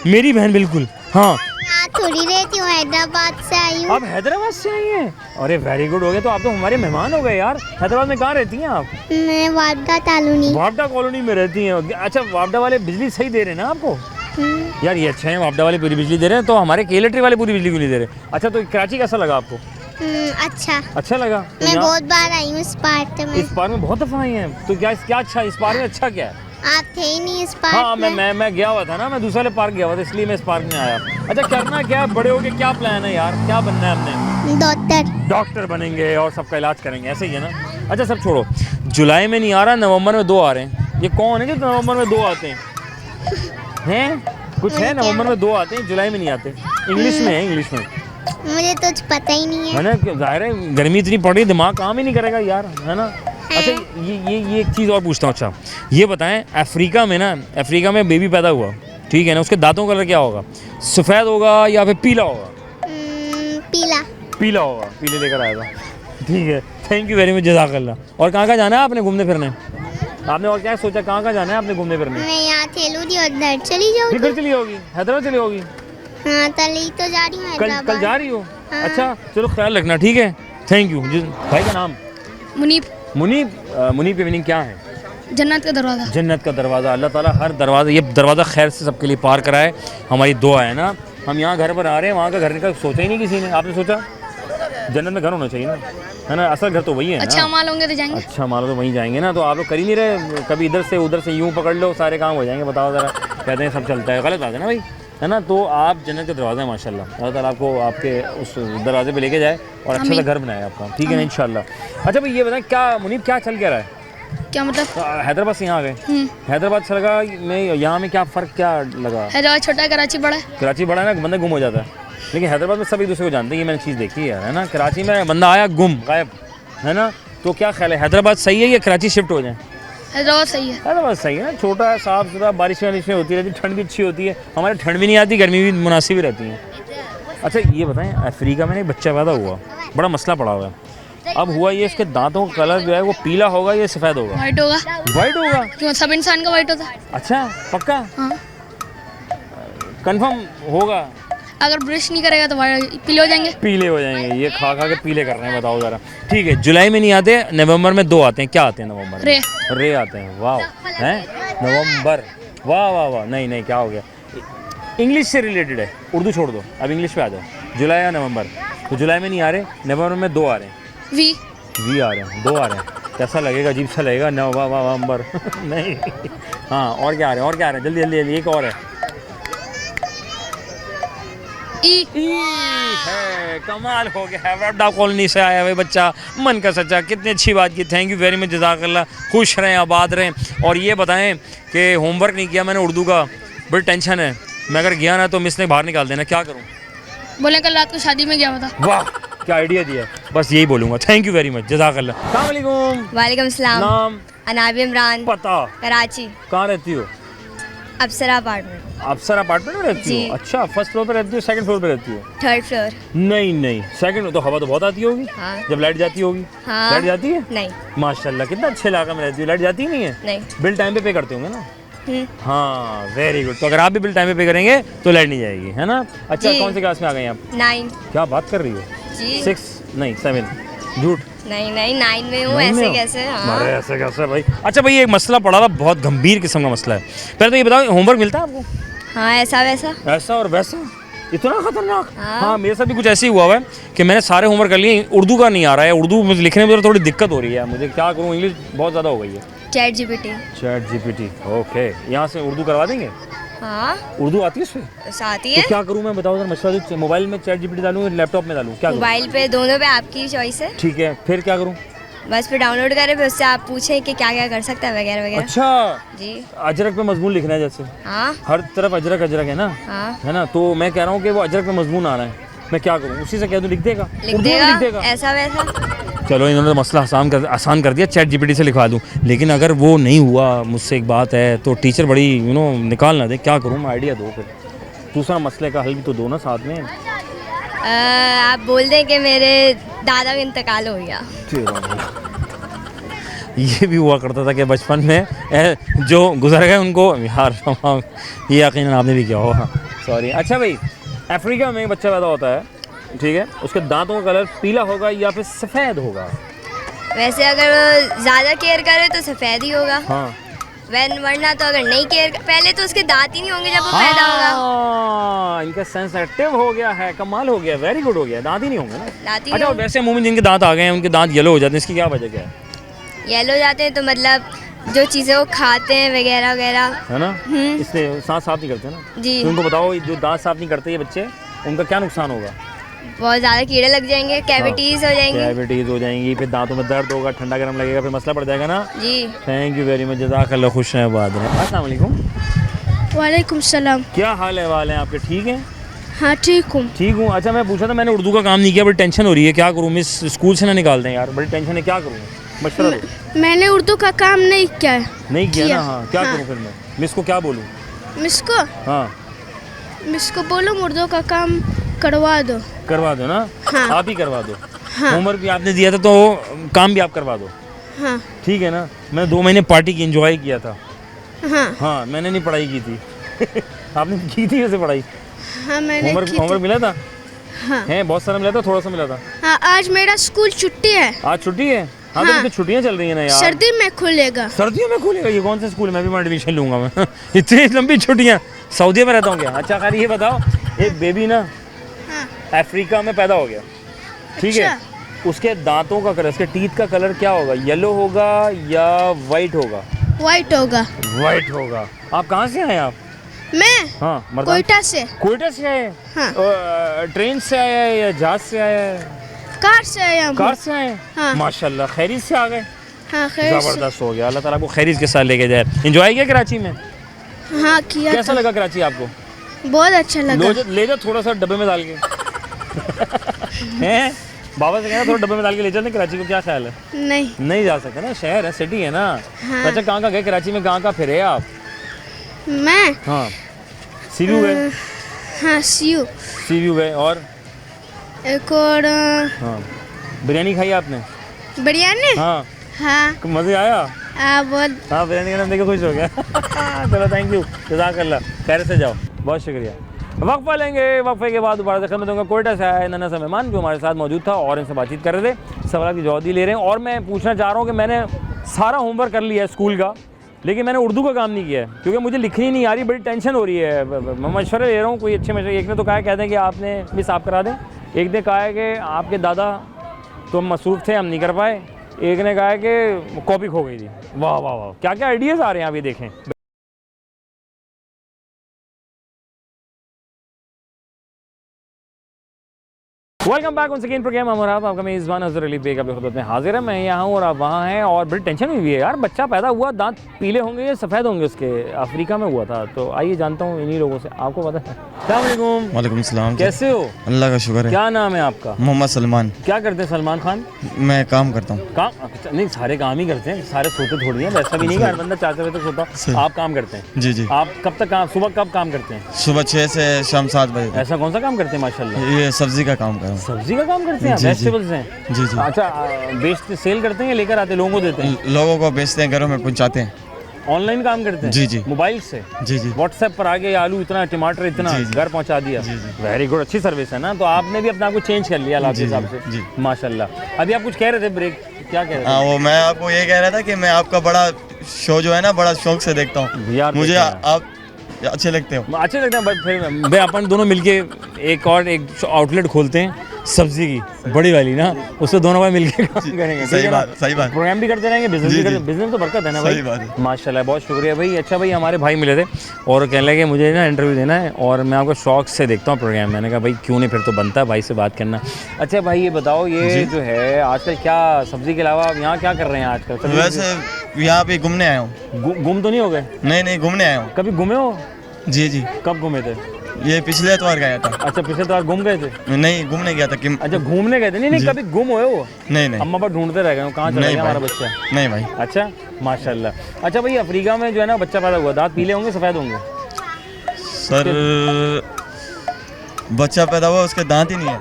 मेरी बहन बिल्कुल। हाँ, यहाँ थोड़ी रहती हूँ, हैदराबाद से आई हूँ। आप हैदराबाद से आई हैं? अरे वेरी गुड, हो गया। तो आप तो हमारे मेहमान हो गए यार। हैदराबाद में कहाँ रहती हैं आप? मैं वापडा कॉलोनी। वापडा कॉलोनी में रहती हैं। अच्छा, वापडा वाले बिजली सही दे रहे हैं ना आपको? यार ये अच्छा है, वापडा वाले पूरी बिजली दे रहे हैं, तो हमारे केलेट्री वाले पूरी बिजली क्यों नहीं दे रहे? अच्छा, तो कराची कैसा लगा आपको? अच्छा। अच्छा लगा? तो मैं यहाँ- बहुत बार आई हूँ इस पार्क में। इस पार्क में बहुत दफ़ा आई हैं। तो क्या अच्छा, इस पार्क में अच्छा क्या है? आप थे ही नहीं इस पार्क हाँ, में। मैं गया हुआ था ना, मैं दूसरे वाले पार्क गया हुआ था, इसलिए मैं इस पार्क में आया। अच्छा, करना क्या है? बड़े होके क्या प्लान है यार? क्या बनना है हमने? डॉक्टर बनेंगे और सबका इलाज करेंगे, ऐसे ही है ना? अच्छा सब छोड़ो, जुलाई में नहीं आ रहा, नवंबर में 2 आ रहे हैं। ये कौन है जो नवंबर में 2 आते हैं? कुछ है, नवंबर में 2 आते हैं, जुलाई में नहीं आते। इंग्लिश में है, इंग्लिश में। मुझे तो पता ही नहीं है। मैंने, जाहिर है गर्मी इतनी पड़ रही, दिमाग काम ही नहीं करेगा यार, है ना? अच्छा ये एक चीज़ और पूछता हूँ। अच्छा ये बताएं, अफ्रीका में ना, अफ्रीका में बेबी पैदा हुआ, ठीक है ना, उसके दांतों का कलर क्या होगा? सफ़ेद होगा या फिर पीला होगा? पीला। पीला होगा, पीले लेकर आया था। ठीक है, थैंक यू वेरी मच, जज़ाकल्लाह। और कहाँ जाना है आपने घूमने फिरने? आपने और क्या सोचा, कहाँ जाना है आपने घूमने फिरने? मैं यहाँ थेलू थी और उधर चली जाऊँ। घर चली होगी, हैदराबाद चली होगी? हाँ, तली तो जा रही हूँ हैदराबाद। कल जा रही हो? हाँ। अच्छा चलो, ख्याल रखना, ठीक है, थैंक यू। भाई का नाम? मुनीब। मुनीब की मीनिंग क्या है? जन्नत का दरवाज़ा। जन्नत का दरवाज़ा। अल्लाह ताला हर दरवाज़ा, ये दरवाज़ा खैर से सबके लिए पार कराए, हमारी दुआ है ना। हम यहाँ घर पर आ रहे हैं, वहाँ का घर का सोचा ही नहीं किसी ने। आपने सोचा? जन्नत में घर होना चाहिए ना, है ना? असल घर तो वही है। अच्छा माल होंगे तो जाएंगे। अच्छा माल तो वहीं जाएंगे ना। तो आप लोग कर ही नहीं रहे, कभी इधर से उधर से यूँ पकड़ लो, सारे काम हो जाएंगे। बताओ ज़रा, कहते हैं सब चलता है, गलत बात है ना भाई, है ना? तो आप जन्नत का दरवाज़ा है माशाल्लाह, अल्लाह ताला आपको आपके उस दरवाजे पे लेके जाए और अच्छा सा घर बनाए आपका, ठीक है ना, इंशाल्लाह। अच्छा भाई ये बताएं, क्या मुनीब क्या चल क्या रहा है? क्या मतलब? हैदराबाद से यहाँ आ गए, हैदराबाद से लगा में यहाँ में क्या फ़र्क क्या लगा? हैदराबाद छोटा है, कराची बड़ा है। कराची बड़ा है ना, बंदा गुम हो जाता है, लेकिन हैदराबाद में सब एक दूसरे को जानते हैं, ये मैंने चीज़ देखी है ना? कराची में बंदा आया गुम गायब, है ना? तो क्या ख्याल है, हैदराबाद सही है या कराची शिफ्ट हो जाए? हैदराबाद सही है। हैदराबाद सही है ना, छोटा है, साफ सुथरा, बारिश वारिश होती रहती है, ठंड भी अच्छी होती है। हमारे ठंड भी नहीं आती, गर्मी भी मुनासिब ही रहती है। अच्छा ये बताएं, अफ्रीका में एक बच्चा पैदा हुआ, बड़ा मसला पड़ा हुआ है। अब हुआ ये, इसके दांतों का कलर जो है वो पीला होगा या सफ़ेद होगा? वाइट होगा। वाइट होगा? क्यों, सब इंसान का वाइट होता है। अच्छा पक्का? हाँ। कंफर्म होगा? अगर ब्रश नहीं करेगा तो पीले हो जाएंगे। पीले हो जाएंगे, ये खा के पीले कर रहे हैं, बताओ ज़रा। ठीक है, जुलाई में नहीं आते, नवंबर में 2 आते हैं। क्या आते हैं नवंबर में? रे आते हैं। वाह, हैं नवंबर, वाह वाह वाह। नहीं क्या हो गया, इंग्लिश से रिलेटेड है, उर्दू छोड़ दो, अब इंग्लिश पे आ जाओ। जुलाई या नवंबर? तो जुलाई में नहीं आ रहे, नवंबर में 2 आ रहे हैं। वी आ रहे हैं, 2 आ रहे हैं। कैसा लगेगा, अजीब सा लगेगा, नवंबर नहीं। हाँ, और क्या आ रहे हैं, और क्या आ रहे हैं, जल्दी जल्दी, एक और है। ई है। कमाल हो गया है, वेबडा कॉलोनी से आया हुआ बच्चा, मन का सच्चा। कितनी अच्छी बात की, थैंक यू वेरी मच, जज़ाकल्लाह। खुश रहें, आबाद रहें। और ये बताएं कि होमवर्क नहीं किया मैंने उर्दू का, बड़ी टेंशन है। मैं अगर गया ना तो मिस ने बाहर निकाल देना, क्या करूँ? बोले कल रात को शादी में गया था। वाह क्या आइडिया दिया, बस यही बोलूँगा। थैंक यू वेरी मच, जज़ाकल्लाह। अस्सलाम वालेकुम। वालेकुम सलाम। नाम? अनाबी इमरान। पता? कराची। कहाँ रहती हो? अप्सरा अपार्टमेंट। अप्सरा अपार्टमेंट में रहती जी। हो? अच्छा, फर्स्ट फ्लोर पे रहती हो, सेकंड फ्लोर पे रहती हो? Third floor. नहीं सेकंड तो हवा तो बहुत आती होगी। हाँ। जब लाइट जाती होगी। हाँ। लाइट जाती है? नहीं। माशाल्लाह, कितना अच्छे इलाके में रहती हो, लाइट जाती ही नहीं है? नहीं। बिल टाइम पे करते होंगे ना? हाँ वेरी गुड। तो अगर आप भी बिल टाइम पे करेंगे तो लाइट नहीं जाएगी, है ना? अच्छा, जी। कौन सी क्लास में आ गए आप? 9। क्या बात कर रही हो? जी। 6 नहीं 7 झूठ। नहीं 9 में हूँ। 9 में ऐसे हो? कैसे? हाँ। अरे ऐसे कैसे भाई? अच्छा भाई, एक मसला पड़ा था, बहुत गंभीर किस्म का मसला है। पहले तो ये बताओ, होमवर्क मिलता है आपको? हाँ, ऐसा वैसा। ऐसा और वैसा, इतना खतरनाक? हाँ। हाँ मेरे साथ भी कुछ ऐसे ही हुआ है कि मैंने सारे होमवर्क कर लिए, उर्दू का नहीं आ रहा है। उर्दू में लिखने में थोड़ी दिक्कत हो रही है मुझे, क्या करूँ, इंग्लिश बहुत ज़्यादा हो गई है। Chat GPT. Chat GPT, okay. यहाँ से उर्दू करवा देंगे? हाँ, उर्दू आती है उसमें? आती तो है। क्या करूँ मैं, बताओ जरा मशवरा दो। मोबाइल में चैट जीपीटी डालूँ या लैपटॉप में डालूँ, क्या करूँ? मोबाइल पे, दोनों पे आपकी चॉइस है। ठीक है, फिर क्या करूँ? बस फिर डाउनलोड करें, फिर उससे आप पूछें कि क्या क्या कर सकता है वगैरह वगैरह। अच्छा, जी। अजरक पे मजमून लिखना है जैसे? हाँ। हर तरफ अजरक अजरक है ना? हाँ। है ना? तो मैं कह रहा हूँ कि वो अजरक पे मजमून आ रहा है, मैं क्या करूँ? उसी से कह दूँ लिख देगा? लिख उर्दू में देगा, लिख देगा? ऐसा वैसा। चलो, इन्होंने तो मसला आसान कर दिया, चैट जीपीटी से लिखवा दूँ। लेकिन अगर वो नहीं हुआ मुझसे, एक बात है, तो टीचर बड़ी निकाल ना दे, क्या करूँ मैं? आइडिया दो फिर, दूसरा मसले का हल भी तो दो ना साथ में। आप बोल दें कि मेरे दादा का इंतकाल हो गया। ये भी हुआ करता था कि बचपन में जो गुजर गए उनको, यार ये यकीनन आपने भी किया होगा, सॉरी। अच्छा भाई, अफ्रीका में एक बच्चा पैदा होता है, ठीक है, उसके दांतों का कलर पीला होगा या फिर सफ़ेद होगा? वैसे अगर ज़्यादा केयर करे तो सफ़ेद ही होगा। हाँ। वरना तो अगर नहीं केयर, पहले तो उसके दांत ही नहीं होंगे जब वो पैदा होगा। हाँ, इनका सेंसिटिव हो गया है, कमाल हो गया, वेरी गुड हो गया, दांत ही नहीं होंगे ना? दांत ही अच्छा, नहीं वैसे मुंह में जिनके दांत आ गए हैं उनके दांत येलो हो जाते हैं, इसकी क्या वजह क्या है? येलो जाते हैं तो मतलब जो चीज़ें वो खाते हैं वगैरह वगैरह, है ना? इसलिए साफ नहीं करते ना? जी। तो उनको बताओ, जो दांत साफ नहीं करते ये बच्चे, उनका क्या नुकसान होगा? बहुत ज़्यादा कीड़े लग जाएंगे, कैविटीज़ हो जाएंगी। कैविटीज़ हो जाएंगी, फिर दांतों में दर्द होगा, ठंडा गर्म लगेगा, फिर मसला पड़ जाएगा ना? जी। थैंक यू वेरी मच, जज़ाकल्लाह, खुश हैं, आबाद रहें। अस्सलाम वालेकुम। वालेकुम सलाम। क्या हाल है आपके, ठीक हैं? हाँ ठीक हूँ। ठीक हूँ। अच्छा, मैं पूछा था, मैंने उर्दू का काम नहीं किया, बड़ी टेंशन हो रही है, क्या करूँ? मिस स्कूल से ना निकाल दें यार, बड़ी टेंशन है, क्या करूँ? मशवरा दो। मैंने उर्दू का काम नहीं किया है। नहीं किया ना? हाँ, क्या करूँ फिर मैं? मिस को क्या बोलूँ? मिस को बोलो उर्दू का काम करवा दो ना? हाँ। आप ही करवा दो। हाँ। होमवर्क भी आपने दिया था तो काम भी आप करवा दो, हाँ ठीक है ना? मैंने 2 महीने पार्टी की एंजॉय किया था। हाँ हाँ, मैंने नहीं पढ़ाई की थी। आपने की थी वैसे पढ़ाई? हाँ मैंने की थी। होमवर्क मिला था? हाँ। हैं, बहुत सारा मिला था, थोड़ा सा मिला था? हाँ, आज मेरा स्कूल छुट्टी है। आज छुट्टी है? हाँ, हाँ। तो छुट्टियाँ चल रही है ना यार। सर्दी में खुलेगा। सर्दियों में खुलेगा? ये कौन सा स्कूल है, मैं भी एडमिशन लूंगा मैं। इतनी लंबी छुट्टियाँ, सऊदी में रहता हूँ क्या? अच्छा खैर, ये बताओ, एक बेबी ना अफ्रीका में पैदा हो गया, ठीक है, उसके दांतों का कलर, उसके टीथ का कलर क्या होगा? येलो होगा या वाइट होगा? वाइट होगा। वाइट होगा। आप कहाँ से आए आप? मैं हाँ, कोयटा से। कोयटा से आए? हाँ। ट्रेन से आया है या जहाज से आया है? कार से आया हूँ। कार से आए? हाँ। माशाल्लाह, खैरियत से आ गए? हाँ, खैर से। जबरदस्त हो गया, अल्लाह ताला आपको खैरियत के साथ लेके जाए। एंजॉय किया कराची में? हाँ किया। कैसा लगा कराची आपको? बहुत अच्छा लगा। ले जा थोड़ा सा डब्बे में डाल के। हैं, बाबा से कहना थोड़ा डब्बे में डाल के ले जाते कराची को, क्या ख्याल है? नहीं जा सकते ना, शहर है, सिटी है ना। हाँ। अच्छा, कहाँ गए कराची में, कहाँ फिरे आप? मैं हाँ, सीव्यू गए? हाँ सीव्यू गए, और एक और हाँ, बिरयानी खाई आपने? बिरयानी। हाँ। हाँ मज़े आया? बहुत। हाँ, बिरयानी का नाम देख के खुश हो गया। चलो, थैंक यू, जज़ाकल्लाह, खैर से जाओ, बहुत शुक्रिया। वक्फा लेंगे, वक्फे के बाद दोबारा से खिदमत दूंगा। कोयटा से आया नन्हा सा मेहमान जो हमारे साथ मौजूद था और इनसे बातचीत कर रहे थे, सवाल की जवाब ले रहे हैं। और मैं पूछना चाह रहा हूँ कि मैंने सारा होमवर्क कर लिया है स्कूल का, लेकिन मैंने उर्दू का काम नहीं किया है क्योंकि मुझे लिखनी नहीं आ रही, बड़ी टेंशन हो रही है। मैं मशवरे ले रहा हूँ, कोई अच्छे मशवरे। एक ने तो कहा, कहते हैं कि आपने मिस आप करा दें। एक ने कहा है कि आपके दादा तो हम मसरूफ़ थे, हम नहीं कर पाए। एक ने कहा है कि कॉपी खो गई थी। वाह वाह वाह, क्या क्या आइडियाज़ आ रहे हैं, आप ये देखें। वेलकम बैक उन सेकेंड प्रोग्राम हमारा आपका मेज़बान अज़हर अली बेग अपनी खिदमत में हाजिर है। मैं यहाँ हूँ और आप वहाँ हैं और बड़ी टेंशन हुई भी है यार। बच्चा पैदा हुआ, दांत पीले होंगे या सफ़ेद होंगे उसके, अफ्रीका में हुआ था। तो आइए जानता हूँ इन्हीं लोगों से, आपको पता है। अस्सलाम वालेकुम। वालेकुम सलाम। कैसे हो? अल्लाह का शुक्र है। क्या नाम है आपका? मोहम्मद सलमान। क्या करते हैं सलमान खान? मैं काम करता हूँ। काम? नहीं, सारे काम ही करते हैं, सारे सोते थोड़ी हैं। वैसा भी नहीं कि हर बंदा 4 बजे तक सोता। आप काम करते हैं? जी जी। आप कब तक काम, सुबह कब काम करते हैं? सुबह 6 से शाम 7 बजे। ऐसा कौन सा काम करते हैं माशाल्लाह? ये सब्जी का काम कर रहा हूँ। सब्जी का काम करते हैं, जी, जी। वेजिटेबल्स हैं? जी जी। अच्छा, बेचते सेल करते हैं या लेकर आते हैं, लोगों को देते हैं? लोगों को बेचते हैं, घरों में पहुँचाते हैं। ऑनलाइन काम करते हैं? जी जी। मोबाइल से? जी जी। व्हाट्सएप पर आ गए आलू इतना, टमाटर इतना, जी, जी। घर पहुंचा दिया। जी, जी। वेरी गुड, अच्छी सर्विस है ना। तो आपने भी अपना आपको चेंज कर लिया अल्लाह के जी, हिसाब जी, से। जी। माशाल्लाह। अभी आप कुछ कह रहे थे, ब्रेक क्या कह रहे हाँ, वो मैं आपको ये कह रहा था कि मैं आपका बड़ा शो जो है ना, बड़ा शौक से देखता हूँ। यार मुझे देखा है। आप अच्छे लगते हो। अच्छे लगते हैं, बट फिर भाई अपन दोनों मिलके एक आउटलेट खोलते हैं सब्जी की, बड़ी वाली ना, उससे दोनों भाई मिलके काम करेंगे। सही बात, सही बात। प्रोग्राम भी करते रहेंगे, बिजनेस जी, भी जी। करते, बिजनेस तो बरकत है ना भाई। सही बात है। माशाल्लाह, बहुत शुक्रिया भाई। अच्छा भाई, हमारे भाई मिले थे और कहने लगे मुझे ना इंटरव्यू देना है और मैं आपको शौक से देखता हूँ प्रोग्राम। मैंने कहा भाई क्यों नहीं, फिर तो बनता है भाई से बात करना। अच्छा भाई, ये बताओ, ये जो है आजकल क्या सब्जी के अलावा आप यहाँ क्या कर रहे हैं आजकल? वैसे यहाँ पे घूमने आया हूँ। गुम तो नहीं हो गए? नहीं, घूमने आया हूँ। कभी घूमे हो? जी जी। कब घूमे थे? ये पिछले एतवार गया था। अच्छा, पिछले तो घूम गए थे? नहीं, घूमने गया था कि अच्छा, घूमने गए थे? नहीं, कभी गुम हुए हो? नहीं। अम्मा पर ढूंढते रह गए, कहाँ चला नहीं गया हमारा भाई। बच्चा? नहीं भाई। अच्छा, माशाल्लाह। अच्छा भाई, अफ्रीका में जो है ना बच्चा पैदा हुआ, दांत पीले होंगे सफ़ेद होंगे? सर, बच्चा पैदा हुआ, उसके दांत ही नहीं है।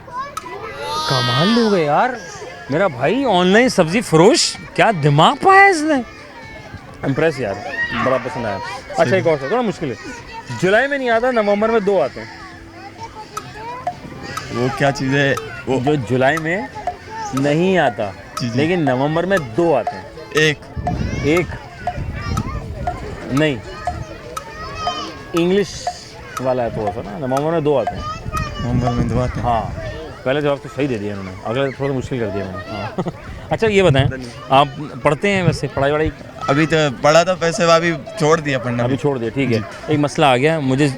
कमाल लोग है यार। मेरा भाई ऑनलाइन सब्जी फरोश, क्या दिमाग पाया इसने। इम्प्रेस यार, बड़ा पसंद आया। अच्छा, एक और थोड़ा मुश्किल है, जुलाई में नहीं आता, नवंबर में 2 आते हैं। वो क्या चीज़ है? वो जो जुलाई में नहीं आता, जी, जी। लेकिन नवंबर में 2 आते हैं। एक नहीं, इंग्लिश वाला है थोड़ा सा ना, नवंबर में 2 आते हैं। नवंबर में 2 आते हैं। हाँ, पहले जवाब तो सही दे दिया उन्होंने, अगला थोड़ा सा मुश्किल कर दिया मैंने। हाँ। अच्छा, ये बताएं, आप पढ़ते हैं वैसे, पढ़ाई वढ़ाई? अभी तो पढ़ा था, पैसे अभी छोड़ दिया पढ़ना। अभी छोड़ दिया, ठीक है। एक मसला आ गया, मुझे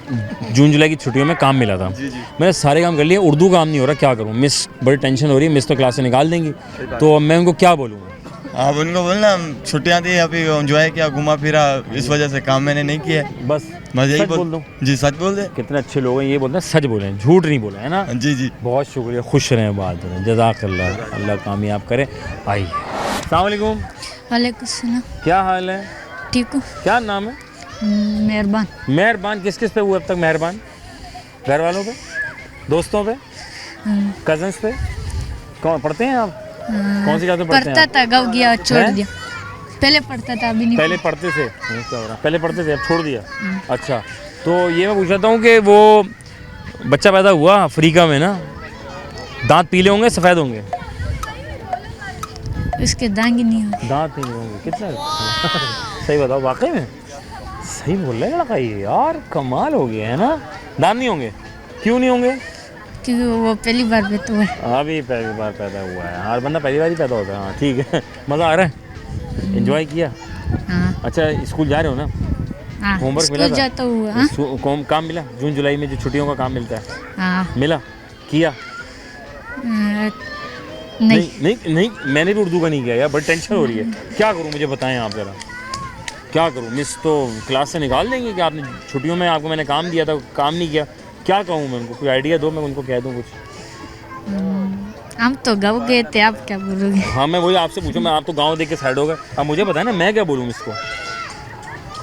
जून जुलाई की छुट्टियों में काम मिला था। मैंने सारे काम कर लिए, उर्दू काम नहीं हो रहा, क्या करूँ? मिस बड़ी टेंशन हो रही है, मिस तो क्लास से निकाल देंगी, तो अब मैं उनको क्या बोलूँ? आप उनको बोलना छुट्टियाँ थी, अभी एंजॉय किया, घुमा फिरा, इस वजह से काम मैंने नहीं किया। बस यही सच बोल दूँ? जी, सच बोल दे। कितने अच्छे लोग हैं, ये बोलते हैं सच बोलें, झूठ नहीं बोले, है ना? जी जी। बहुत शुक्रिया, खुश रहें, बात रहें, जज़ाकल्लाह, अल्लाह कामयाब करे। आइए, अस्सलाम वालेकुम। वालेकुम सलाम। क्या हाल है? ठीक हो? क्या नाम है? मेहरबान। मेहरबान किस किस पे हुआ अब तक मेहरबान? घर वालों पे, दोस्तों पे, कजन्स पे? कौन पढ़ते हैं आप? कौन सी क्लास में पढ़ते हैं पढ़ता आप? था, गाँव गया, छोड़ हैं? दिया। पहले पढ़ता था, अभी नहीं। पहले पढ़ते थे? क्या हो रहा? पहले पढ़ते थे, अब छोड़ दिया? अच्छा, तो ये मैं पूछ रहा हूँ कि वो बच्चा पैदा हुआ अफ्रीका में ना, दांत पीले होंगे सफ़ेद होंगे? उसके दांत ही नहीं हुए। दांत नहीं होंगे? कितना सही बताओ, वाकई में सही बोल रहे हैं लड़का ये यार, कमाल हो गया है ना। दांत नहीं होंगे? क्यों नहीं होंगे? क्योंकि वो पहली बार पैदा हुआ है। अभी पहली बार पैदा हुआ है, हर बंदा पहली बार ही पैदा होता है। हाँ ठीक है। मज़ा आ रहा है? एंजॉय किया? हाँ अच्छा, स्कूल जा रहे हो ना? हाँ, होमवर्क मिला स्कूल था? जाता हुआ। हाँ काम मिला? जून जुलाई में जो छुट्टियों का काम मिलता है, हाँ। मिला? किया? नहीं नहीं, मैंने भी उर्दू का नहीं किया यार, बड़ी टेंशन हो रही है। क्या करूँ मुझे बताएं आप ज़रा, क्या करूँ? मिस तो क्लास से निकाल देंगे कि आपने छुट्टियों में, आपको मैंने काम दिया था, काम नहीं किया। क्या कहूँ मैं उनको? कोई आइडिया दो, मैं उनको कह दूँ कुछ। हम तो गाँव गए थे, आप क्या बोलोगे? हाँ, मैं वही आपसे पूछूँ, मैं आप तो गाँव देख के साइड हो गए, अब मुझे बताएं ना मैं क्या बोलूँ मिस को?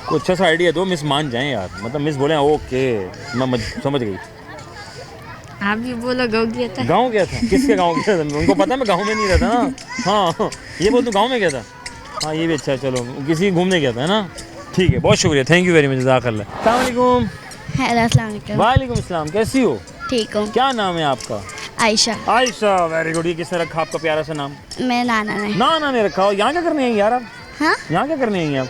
कोई अच्छा सा आइडिया दो, मिस मान जाएँ यार, मतलब मिस बोले ओके, मैं समझ गई। आप भी बोलो गाँव गया था। गाँव गया था? किसके गाँव गया था? उनको पता है मैं गाँव में नहीं रहता ना। हाँ, ये बोल तू गाँव में गया था? हाँ, ये भी अच्छा है, चलो किसी घूमने गया था, है ना? ठीक है, बहुत शुक्रिया, थैंक यू वेरी मच, जज़ाकल्लाह। अस्सलाम वालेकुम। हेलो, अस्सलाम वालेकुम। वालेकुम अस्सलाम, कैसी हो? ठीक हूँ। क्या नाम है आपका? आयशा। Ayesha, very good. ये किसने रखा आपका प्यारा सा नाम? मेरे नाना ने। नाना ने रखा हो। यहाँ क्या करने आई यार आप? हाँ, यहाँ क्या करने आई आप?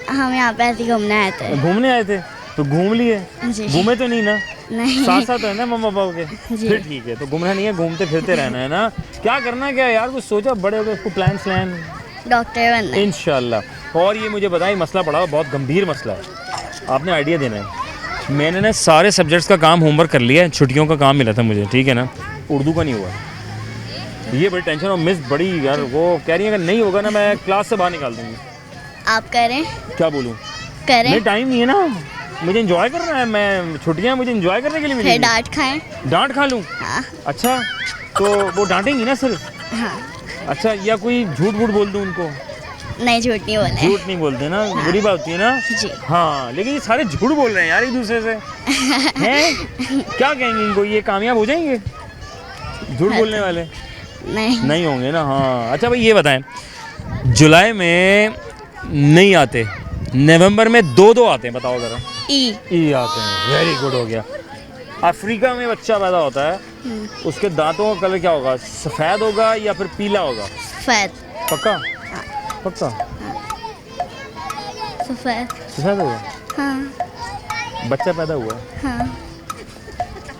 हम यहाँ पे ऐसे ही घूमने आए थे। घूमने आए थे तो घूम लिए? जी। घूमे तो नहीं ना? नहीं। साथ साथ है ना मम्मा पापा के? जी। फिर ठीक है, तो घूमना नहीं है, घूमते फिरते रहना है ना। क्या करना क्या है यार, कुछ सोचा बड़े हो गए, उसको प्लान स्लैन? डॉक्टर बनना है। इंशाल्लाह। और ये मुझे बताइए, मसला पड़ा, बहुत गंभीर मसला है, आपने आइडिया देना है। मैंने ना सारे सब्जेक्ट्स का काम होमवर्क कर लिया है, छुट्टियों का काम मिला था मुझे, ठीक है ना? उर्दू का नहीं हुआ, ये बड़ी टेंशन और मिस बड़ी यार, वो कह रही है अगर नहीं होगा ना मैं क्लास से बाहर निकाल दूंगी। आप करें क्या बोलूँ, करें नहीं टाइम नहीं है ना, मुझे एंजॉय करना है, मैं छुट्टियाँ मुझे एंजॉय करने के लिए फिर मिलेगी। डांट खाएं। डांट खा लूँ? हाँ अच्छा तो वो डांटेंगी ना सिर्फ? हाँ अच्छा, या कोई झूठ वूठ बोल दूँ उनको? नहीं झूठ नहीं बोले झूठ नहीं बोलते ना, बुरी बात होती है ना। जी हाँ लेकिन ये सारे झूठ बोल रहे हैं यार एक दूसरे से हैं, क्या कहेंगे इनको, ये कामयाब हो जाएंगे झूठ बोलने वाले? नहीं होंगे ना। हाँ अच्छा भाई ये बताएं, जुलाई में नहीं आते, नवंबर में दो आते हैं, बताओ ज़रा। ई आते हैं, वेरी गुड हो गया। अफ्रीका में बच्चा पैदा होता है, उसके दांतों का कलर क्या होगा, सफ़ेद होगा या फिर पीला होगा? सफेद। पक्का पक्का सफेद सफ़ेद होगा। हाँ बच्चा पैदा हुआ है, हाँ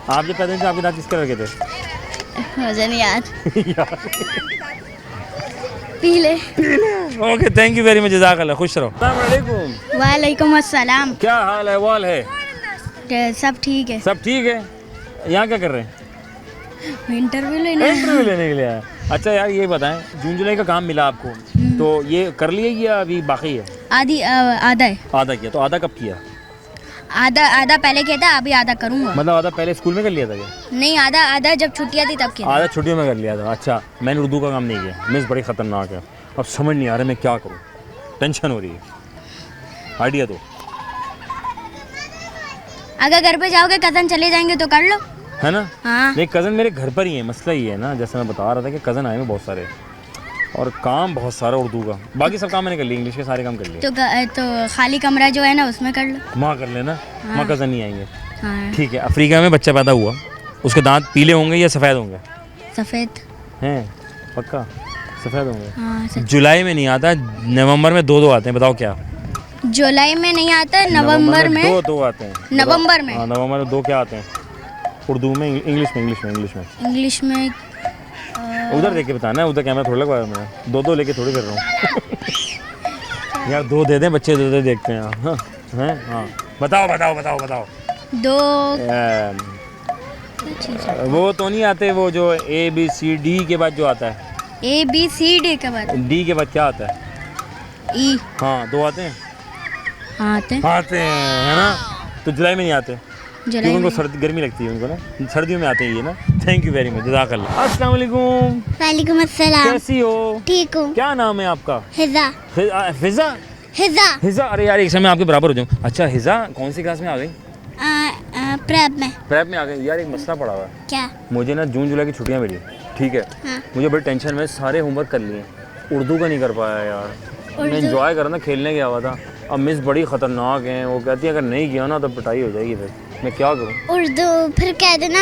आप जब पैदा हुए थे आपके दांत किस कलर के थे? मुझे नहीं याद। यार पीले। Okay thank you very much, जज़ाकल्लाह, खुश रहो। अस्सलाम वालेकुम। वालेकुम अस्सलाम। क्या हाल है, वाल है? सब ठीक है। सब ठीक है। यहाँ क्या कर रहे हैं? इंटरव्यू लेने के लिए आए। अच्छा यार ये बताएं, जून जुलाई का काम मिला आपको, तो ये कर लिया या अभी बाकी है? आधा है। आधा किया, तो आधा कब किया? आधा पहले किया था, अभी आधा करूँगा। मतलब आधा पहले स्कूल में कर लिया था क्या? नहीं, आधा जब छुट्टियाँ थी तब किया। आधा छुट्टियों में कर लिया था। अच्छा, मैंने उर्दू का काम नहीं किया, मिस बड़ी ख़तरनाक है, अब समझ नहीं आ रहा मैं क्या करूँ, टेंशन हो रही है, आइडिया दो। अगर घर पे जाओगे कज़न चले जाएंगे तो कर लो, है ना? हाँ। नहीं कज़न मेरे घर पर ही है, मसला ही है ना, जैसे मैं बता रहा था कि कज़न आए हैं बहुत सारे और काम बहुत सारा उर्दू का, बाकी सब काम मैंने कर लिया, इंग्लिश के सारे काम कर लिए। तो खाली कमरा जो है ना उसमें कर लो। वहाँ कर लेना, वहाँ कज़न नहीं आएंगे। हाँ। ठीक है। अफ्रीका में बच्चा पैदा हुआ, उसके दांत पीले होंगे या सफ़ेद होंगे? सफ़ेद हैं? पक्का सफ़ेद होंगे। हाँ। जुलाई में नहीं आता, नवंबर में दो आते हैं, बताओ क्या? जुलाई में नहीं आता, नवंबर में दो आते हैं। नवंबर में। हाँ नवंबर में दो क्या आते हैं? उर्दू में, इंग्लिश में इंग्लिश में उधर देख के बताना है, उधर कैमरा थोड़ा लगवाया मैंने, दो लेके थोड़ी कर रहा हूँ यार, दो दे दें बच्चे, दो देखते हैं। हाँ हैं? हाँ बताओ। दो वो तो नहीं आते, वो जो ABCD के बाद जो आता है, ABCD के बाद D के बाद क्या आता है? E। हाँ दो आते हैं। आते हैं, है ना? तो जुलाई में नहीं आते क्योंकि उनको सर्दी गर्मी लगती है उनको ना, सर्दियों में आते हैं ये ना। थैंक यू वेरी मच, जज़ाकल्लाह। अस्सलाम वालेकुम। वालेकुम अस्सलाम। कैसी हो? ठीक हूँ। क्या नाम है आपका? हिज़ा। हिज़ा। अरे यार एक समय आपके बराबर हो जाऊँ। अच्छा हिज़ा कौन सी क्लास में आ गई? प्रेप में आ गई। यार एक मसला पड़ा हुआ है। क्या? मुझे ना जून जुलाई की छुट्टियाँ मिली, ठीक है? हाँ। मुझे बड़ी टेंशन में, सारे होमवर्क कर लिए, उर्दू का नहीं कर पाया यार। मैं एंजॉय कर रहा था, खेलने गया हुआ था। अब मिस बड़ी ख़तरनाक हैं, वो कहती है अगर नहीं किया ना तो पिटाई हो जाएगी, फिर मैं क्या करूँ? उर्दू फिर कह देना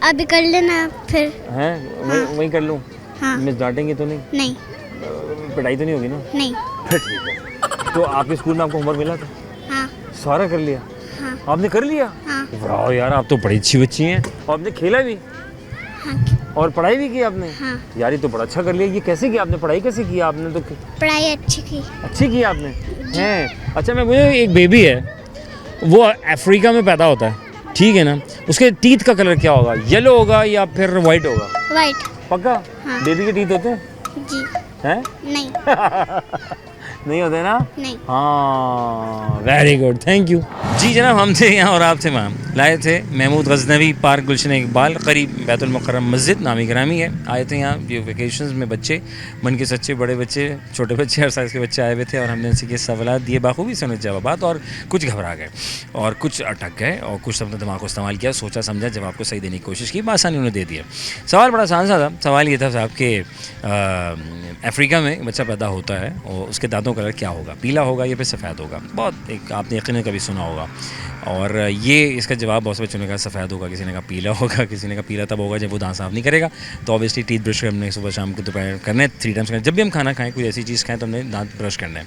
अभी कर लेना फिर। हैं? वहीं कर लूँ? हाँ। मिस डांटेंगे तो नहीं? नहीं। पिटाई तो नहीं होगी ना? नहीं। फिर ठीक है। तो आपके स्कूल में आपको होमवर्क मिला था? हाँ। सारा कर लिया? हाँ। आपने कर लिया? हाँ। वाह यार आप तो बड़ी अच्छी बच्ची हैं। और आपने खेला भी? हाँ। और पढ़ाई भी की आपने? हाँ। यार ये तो बड़ा अच्छा कर लिया। ये कैसे किया आपने, पढ़ाई कैसे की आपने? तो पढ़ाई अच्छी की आपने हैं? अच्छा मैं मुझे एक बेबी है, वो अफ्रीका में पैदा होता है, ठीक है ना? उसके टीथ का कलर क्या होगा? येलो होगा या फिर वाइट होगा? वाइट। पक्का? हाँ। बेबी के टीथ होते हैं? जी। हैं? नहीं। नहीं होते ना? नहीं। हाँ वेरी गुड, थैंक यू जी। जनाब हम थे यहाँ और आपसे वहाँ लाए थे महमूद गजनवी पार्क गुलशन इकबाल करीब बैतुल मुकर्रम मस्जिद नामी ग्रामी है। आए थे यहाँ ये वेकेशंस में, बच्चे मन के सच्चे, बड़े बच्चे, छोटे बच्चे, हर साइज़ के बच्चे आए हुए थे और हमने उनसे ये सवाल दिए, बाखूबी से उन्हें जवाब, और कुछ घबरा गए और कुछ अटक गए और कुछ अपने दिमाग को इस्तेमाल किया, सोचा समझा, जवाब को सही देने की कोशिश की, आसानी उन्हें दे दिया। सवाल बड़ा आसान सा था। सवाल ये था साहब कि अफ्रीका में बच्चा पैदा होता है और उसके दांतों का कलर क्या होगा? पीला होगा या फिर सफ़ेद होगा? बहुत एक आपने यकीनन कभी सुना होगा। और ये इसका जवाब बहुत से बच्चों ने कहा सफ़ेद होगा, किसी ने कहा पीला होगा, किसी ने कहा पीला तब होगा जब वो दांत साफ़ नहीं करेगा। तो ऑब्वियसली टीथ ब्रश हमने सुबह शाम को दोपहर करना है, 3 टाइम्स करना है। जब भी हम खाना खाएं, कोई ऐसी चीज़ खाएं तो हमने दांत ब्रश करना है।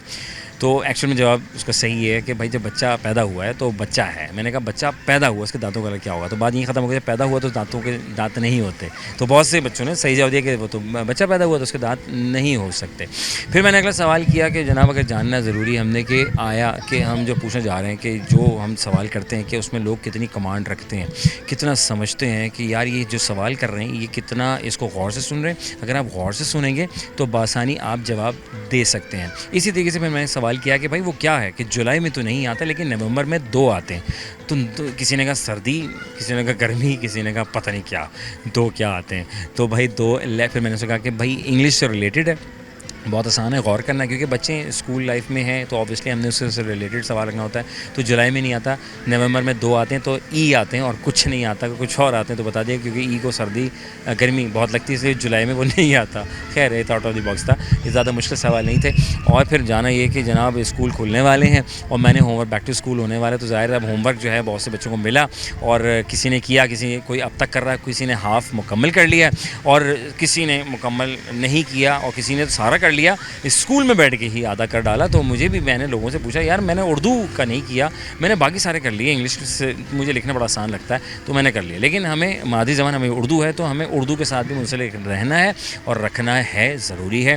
तो एक्चुअल में जवाब उसका सही है कि भाई जब बच्चा पैदा हुआ है तो बच्चा है। मैंने कहा बच्चा पैदा हुआ, उसके दांतों का कलर क्या होगा? तो बात यही ख़त्म हो गई, पैदा हुआ तो दांतों के दांत नहीं होते। तो बहुत से बच्चों ने सही जवाब दिया कि वो तो बच्चा पैदा हुआ तो उसके दांत नहीं हो सकते। फिर मैंने अगला सवाल किया कि जनाब अगर जानना ज़रूरी हमने कि आया कि हम जो पूछने जा रहे हैं कि जो हम सवाल करते हैं कि उसमें लोग कितनी कमांड रखते हैं, कितना समझते हैं कि यार ये जो सवाल कर रहे हैं ये कितना इसको गौर से सुन रहे हैं। अगर आप गौर से सुनेंगे तो बासानी आप जवाब दे सकते हैं। इसी तरीके से फिर मैंने सवाल किया कि भाई वो क्या है कि जुलाई में तो नहीं आता लेकिन नवंबर में 2 आते हैं। तो किसी ने कहा सर्दी, किसी ने कहा गर्मी, किसी ने कहा पता नहीं क्या, 2 क्या आते हैं। तो भाई 2 फिर मैंने उससे कहा कि भाई इंग्लिश से रिलेटेड है, बहुत आसान है गौर करना, क्योंकि बच्चे स्कूल लाइफ में हैं तो ऑब्वियसली हमने उससे रिलेटेड सवाल रखना होता है। तो जुलाई में नहीं आता, नवंबर में 2 आते हैं, तो ई आते हैं और कुछ नहीं आता, कुछ और आते हैं तो बता दिया, क्योंकि ई को सर्दी गर्मी बहुत लगती है इसलिए जुलाई में वो नहीं आता। खैर ये आउट ऑफ द बॉक्स था, ये ज़्यादा मुश्किल सवाल नहीं थे। और फिर जाना ये कि जनाब स्कूल खुलने वाले हैं और मैंने होमवर्क बैक टू स्कूल होने वाला है, तो ज़ाहिर है अब होमवर्क जो है बहुत से बच्चों को मिला और किसी ने किया, कोई अब तक कर रहा है, किसी ने हाफ़ मुकम्मल कर लिया और किसी ने मुकम्मल नहीं किया और किसी ने तो सारा कर लिया, स्कूल में बैठ के ही आधा कर डाला। तो मैंने लोगों से पूछा यार मैंने उर्दू का नहीं किया, मैंने बाकी सारे कर लिए, इंग्लिश से मुझे लिखना बड़ा आसान लगता है तो मैंने कर लिया, लेकिन हमें मादी ज़बान हमें उर्दू है तो हमें उर्दू के साथ भी मुंसलिक रहना है और रखना है, ज़रूरी है।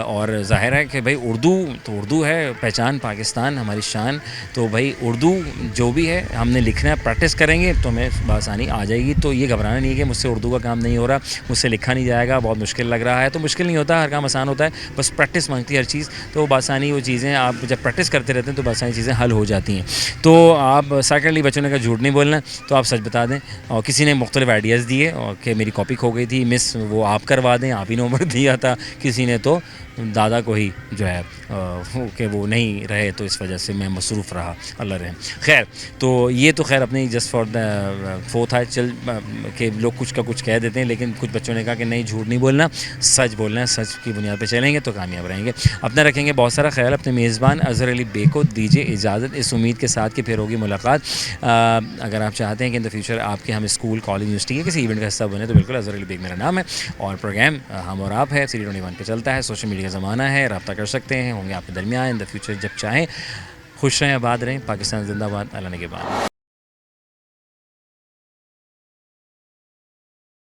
और ज़ाहिर है कि भाई उर्दू तो उर्दू है, पहचान पाकिस्तान हमारी शान। तो भाई उर्दू जो भी है हमने लिखना है, प्रैक्टिस करेंगे तो हमें बासानी आ जाएगी। तो ये घबराना नहीं है कि मुझसे उर्दू का काम नहीं हो रहा, मुझसे लिखा नहीं जाएगा, बहुत मुश्किल लग रहा है, तो मुश्किल नहीं होता, हर काम आसान होता है, बस प्रैक्टिस मांगती है हर चीज़। तो बासानी वो चीज़ें आप जब प्रैक्टिस करते रहते हैं तो बासानी चीज़ें हल हो जाती हैं। तो आप सेकेंडली बच्चों ने कहा झूठ नहीं बोलना, तो आप सच बता दें। और किसी ने मुख्तलिफ आइडियाज़ दिए और कि मेरी कॉपी खो गई थी मिस, वो आप करवा दें, आप ही ने होमवर्क दिया था। किसी ने तो दादा को ही जो है कि वो नहीं रहे तो इस वजह से मैं मसरूफ़ रहा, अल्लाह रहे। खैर तो ये तो खैर अपनी जस्ट फॉर द फोर्थ है चल कि लोग कुछ का कुछ कह देते हैं, लेकिन कुछ बच्चों ने कहा कि नहीं झूठ नहीं बोलना, सच बोलना है, सच की बुनियाद पे चलेंगे तो कामयाब रहेंगे। अपना रखेंगे बहुत सारा ख्याल। अपने मेज़बान अज़हर अली बे को दीजिए इजाज़त, इस उम्मीद के साथ कि फिर होगी मुलाकात। अगर आप चाहते हैं कि इन द फ्यूचर आपके हम स्कूल कॉलेज यूनिवर्सिटी के किसी इवेंट का हिस्सा बने तो बिल्कुल अज़हर अली बेग मेरा नाम है और प्रोग्राम हम और आप है City 21 पे चलता है। सोशल मीडिया का ज़माना है, रब्ता कर सकते हैं, होंगे आपके दरमियान इन द फ्यूचर जब चाहें। खुश रहें, आबाद रहें, पाकिस्तान जिंदाबाद, अल्लाह ने के बाद।